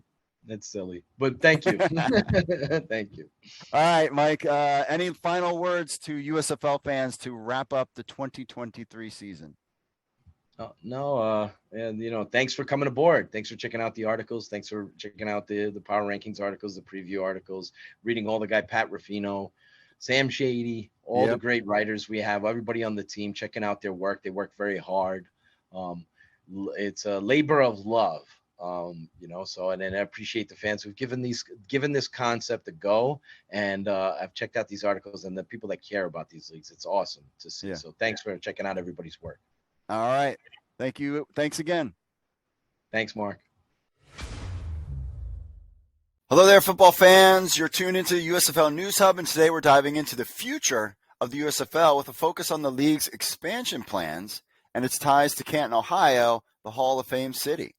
That's silly, but thank you. Thank you. All right, Mike. Any final words to USFL fans to wrap up the 2023 season? No, and thanks for coming aboard. Thanks for checking out the articles. Thanks for checking out the power rankings articles, the preview articles, reading all the guy Pat Ruffino, Sam Shady, all the Yep. great writers we have, everybody on the team, checking out their work. They work very hard. It's a labor of love. So and then I appreciate the fans who've given this concept a go, and I've checked out these articles and the people that care about these leagues. It's awesome to see. Yeah. So thanks for checking out everybody's work. All right. Thank you. Thanks again. Thanks, Mark. Hello there, football fans. You're tuned into the USFL News Hub, and today we're diving into the future of the USFL with a focus on the league's expansion plans and its ties to Canton, Ohio, the Hall of Fame city.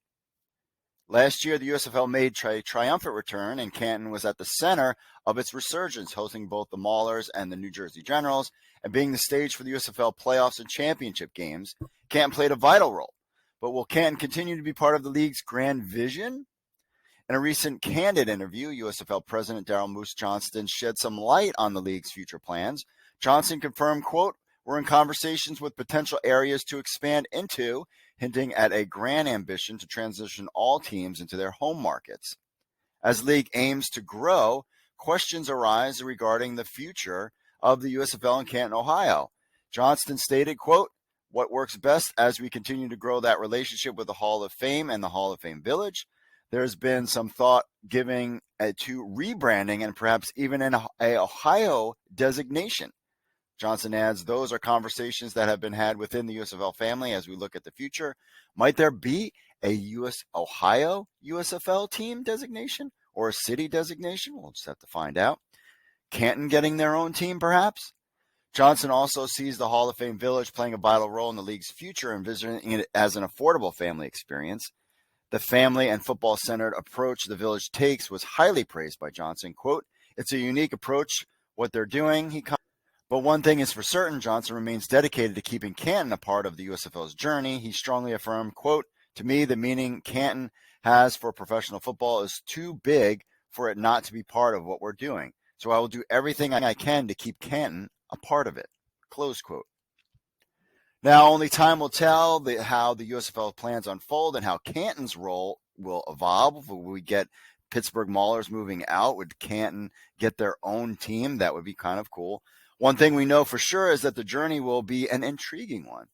Last year, the USFL made a triumphant return, and Canton was at the center of its resurgence, hosting both the Maulers and the New Jersey Generals, and being the stage for the USFL playoffs and championship games. Canton played a vital role. But will Canton continue to be part of the league's grand vision? In a recent Candid interview, USFL President Daryl Moose Johnston shed some light on the league's future plans. Johnston confirmed, quote, "We're in conversations with potential areas to expand into," hinting at a grand ambition to transition all teams into their home markets. As the league aims to grow, questions arise regarding the future of the USFL in Canton, Ohio. Johnston stated, quote, "What works best as we continue to grow that relationship with the Hall of Fame and the Hall of Fame Village. There's been some thought giving to rebranding and perhaps even an Ohio designation." Johnson adds, "Those are conversations that have been had within the USFL family as we look at the future. Might there be a Ohio USFL team designation or a city designation? We'll just have to find out. Canton getting their own team, perhaps?" Johnson also sees the Hall of Fame Village playing a vital role in the league's future, envisioning it as an affordable family experience. The family and football-centered approach the Village takes was highly praised by Johnson. Quote, "It's a unique approach, what they're doing." But one thing is for certain, Johnson remains dedicated to keeping Canton a part of the USFL's journey. He strongly affirmed, quote, "To me, the meaning Canton has for professional football is too big for it not to be part of what we're doing. So I will do everything I can to keep Canton a part of it." Close quote. Now, only time will tell how the USFL plans unfold and how Canton's role will evolve. Will we get Pittsburgh Maulers moving out? Would Canton get their own team? That would be kind of cool. One thing we know for sure is that the journey will be an intriguing one.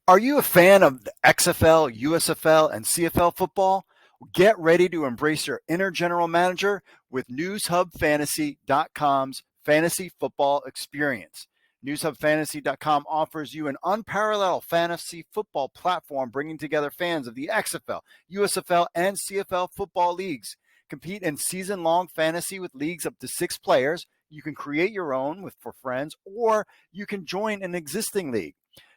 Are you a fan of the XFL, USFL, and CFL football? Get ready to embrace your inner general manager with NewsHubFantasy.com's fantasy football experience. NewsHubFantasy.com offers you an unparalleled fantasy football platform bringing together fans of the XFL, USFL, and CFL football leagues. Compete in season-long fantasy with leagues up to 6 players. You can create your own for friends, or you can join an existing league.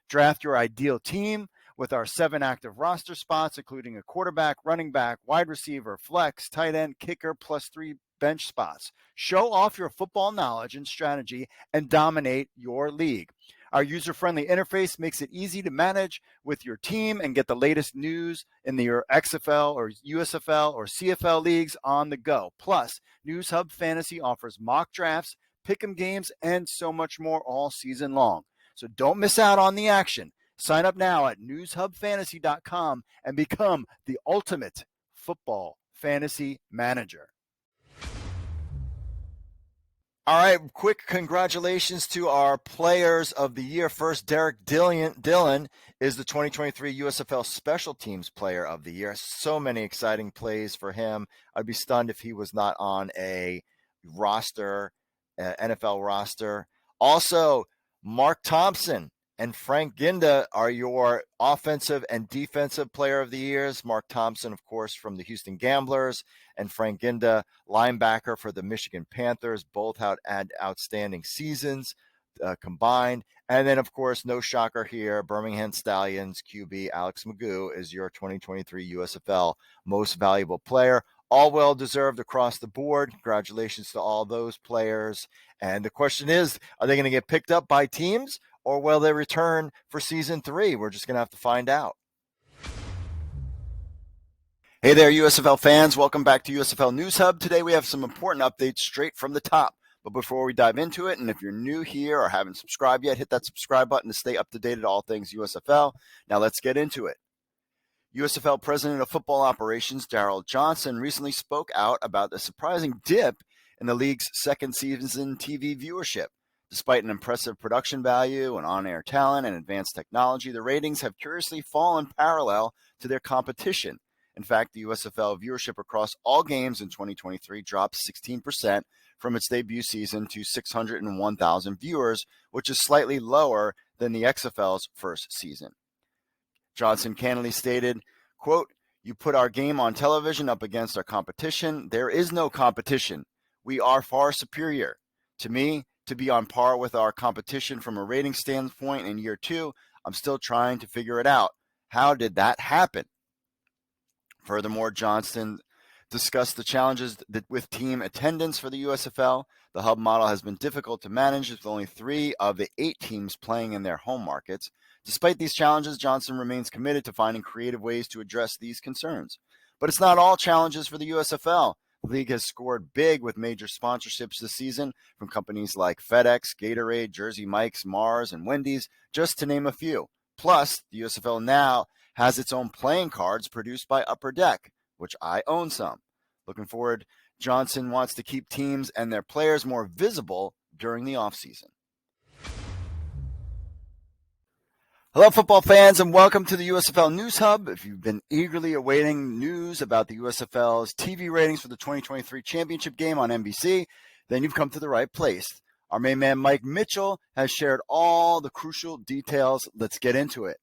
Draft your ideal team with our 7 active roster spots, including a quarterback, running back, wide receiver, flex, tight end, kicker, plus 3 bench spots. Show off your football knowledge and strategy and dominate your league. Our user-friendly interface makes it easy to manage with your team and get the latest news in your XFL or USFL or CFL leagues on the go. Plus, News Hub Fantasy offers mock drafts, pick'em games, and so much more all season long. So don't miss out on the action. Sign up now at newshubfantasy.com and become the ultimate football fantasy manager. All right, quick congratulations to our players of the year. First, Derek Dillon is the 2023 USFL Special Teams Player of the Year. So many exciting plays for him. I'd be stunned if he was not on a roster, NFL roster. Also, Mark Thompson and Frank Ginda are your offensive and defensive player of the years. Mark Thompson, of course, from the Houston Gamblers, and Frank Ginda, linebacker for the Michigan Panthers. Both had outstanding seasons combined. And then, of course, no shocker here, Birmingham Stallions QB Alex Magoo is your 2023 USFL Most Valuable Player. All well-deserved across the board. Congratulations to all those players. And the question is, are they going to get picked up by teams, or will they return for season 3? We're just going to have to find out. Hey there, USFL fans. Welcome back to USFL News Hub. Today we have some important updates straight from the top. But before we dive into it, and if you're new here or haven't subscribed yet, hit that subscribe button to stay up to date at all things USFL. Now let's get into it. USFL President of Football Operations, Darrell Johnson, recently spoke out about a surprising dip in the league's second season TV viewership. Despite an impressive production value and on-air talent and advanced technology, the ratings have curiously fallen parallel to their competition. In fact, the USFL viewership across all games in 2023 dropped 16% from its debut season to 601,000 viewers, which is slightly lower than the XFL's first season. Johnson candidly stated, quote, "You put our game on television up against our competition. There is no competition. We are far superior. To me, to be on par with our competition from a rating standpoint in year 2, I'm still trying to figure it out. How did that happen?" Furthermore, Johnson discussed the challenges with team attendance for the USFL. The hub model has been difficult to manage with only 3 of the 8 teams playing in their home markets. Despite these challenges, Johnson remains committed to finding creative ways to address these concerns. But it's not all challenges for the USFL. The league has scored big with major sponsorships this season from companies like FedEx, Gatorade, Jersey Mike's, Mars, and Wendy's, just to name a few. Plus, the USFL now has its own playing cards produced by Upper Deck, which I own some. Looking forward, Johnson wants to keep teams and their players more visible during the offseason. Hello, football fans, and welcome to the USFL News Hub. If you've been eagerly awaiting news about the USFL's TV ratings for the 2023 championship game on NBC, then you've come to the right place. Our main man, Mike Mitchell, has shared all the crucial details. Let's get into it.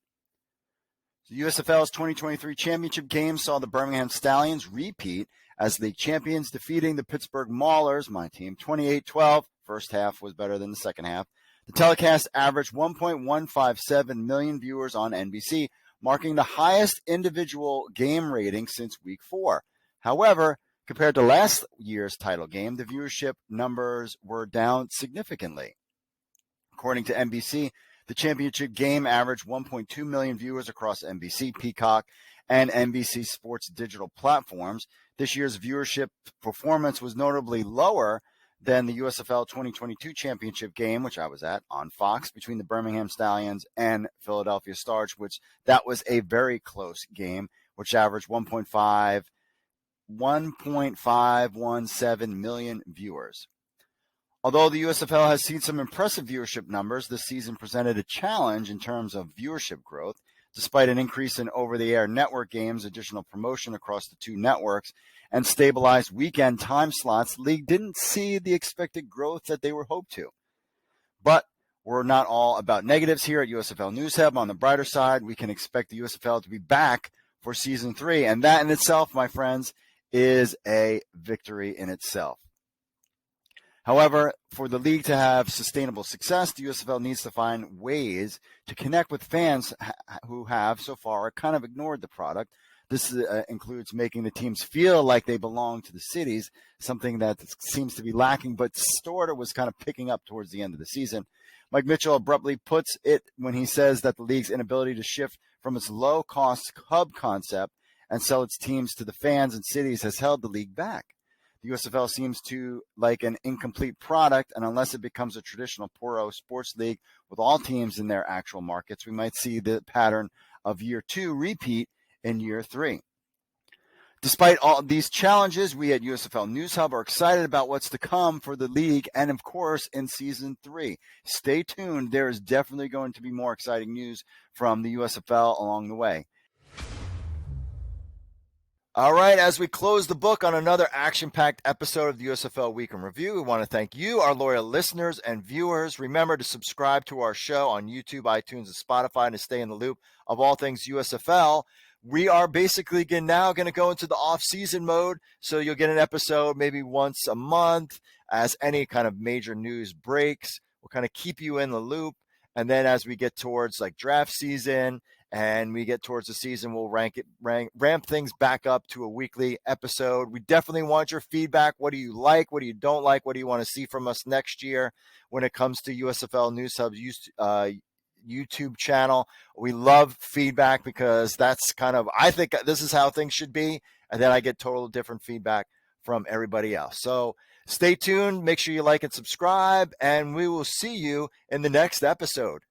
The USFL's 2023 championship game saw the Birmingham Stallions repeat as league champions, defeating the Pittsburgh Maulers, my team, 28-12. First half was better than the second half. The telecast averaged 1.157 million viewers on NBC, marking the highest individual game rating since Week 4. However, compared to last year's title game, the viewership numbers were down significantly. According to NBC, the championship game averaged 1.2 million viewers across NBC, Peacock, and NBC Sports digital platforms. This year's viewership performance was notably lower than the USFL 2022 championship game, which I was at on Fox, between the Birmingham Stallions and Philadelphia Stars, which that was a very close game, which averaged 1.517 million viewers. Although the USFL has seen some impressive viewership numbers, this season presented a challenge in terms of viewership growth. Despite an increase in over-the-air network games, additional promotion across the 2 networks, and stabilized weekend time slots, the league didn't see the expected growth that they were hoped to. But we're not all about negatives here at USFL News Hub. On the brighter side, we can expect the USFL to be back for Season 3, and that in itself, my friends, is a victory in itself. However, for the league to have sustainable success, the USFL needs to find ways to connect with fans who have so far kind of ignored the product. This includes making the teams feel like they belong to the cities, something that seems to be lacking, but sort of was kind of picking up towards the end of the season. Mike Mitchell abruptly puts it when he says that the league's inability to shift from its low-cost hub concept and sell its teams to the fans and cities has held the league back. The USFL seems to like an incomplete product, and unless it becomes a traditional pro sports league with all teams in their actual markets, we might see the pattern of year 2 repeat in year 3. Despite all these challenges, we at USFL News Hub are excited about what's to come for the league and, of course, in Season 3. Stay tuned. There is definitely going to be more exciting news from the USFL along the way. All right, as we close the book on another action-packed episode of the USFL Week in Review, we want to thank you, our loyal listeners and viewers. Remember to subscribe to our show on YouTube, iTunes, and Spotify to stay in the loop of all things USFL. We are basically now going to go into the off-season mode, so you'll get an episode maybe once a month as any kind of major news breaks. We'll kind of keep you in the loop, and then as we get towards like draft season and we get towards the season, we'll ramp things back up to a weekly episode. We definitely want your feedback. What do you like? What do you don't like? What do you want to see from us next year when it comes to USFL News Hub's YouTube channel? We love feedback because that's kind of, I think this is how things should be. and then I get total different feedback from everybody else. So stay tuned. Make sure you like and subscribe, and we will see you in the next episode.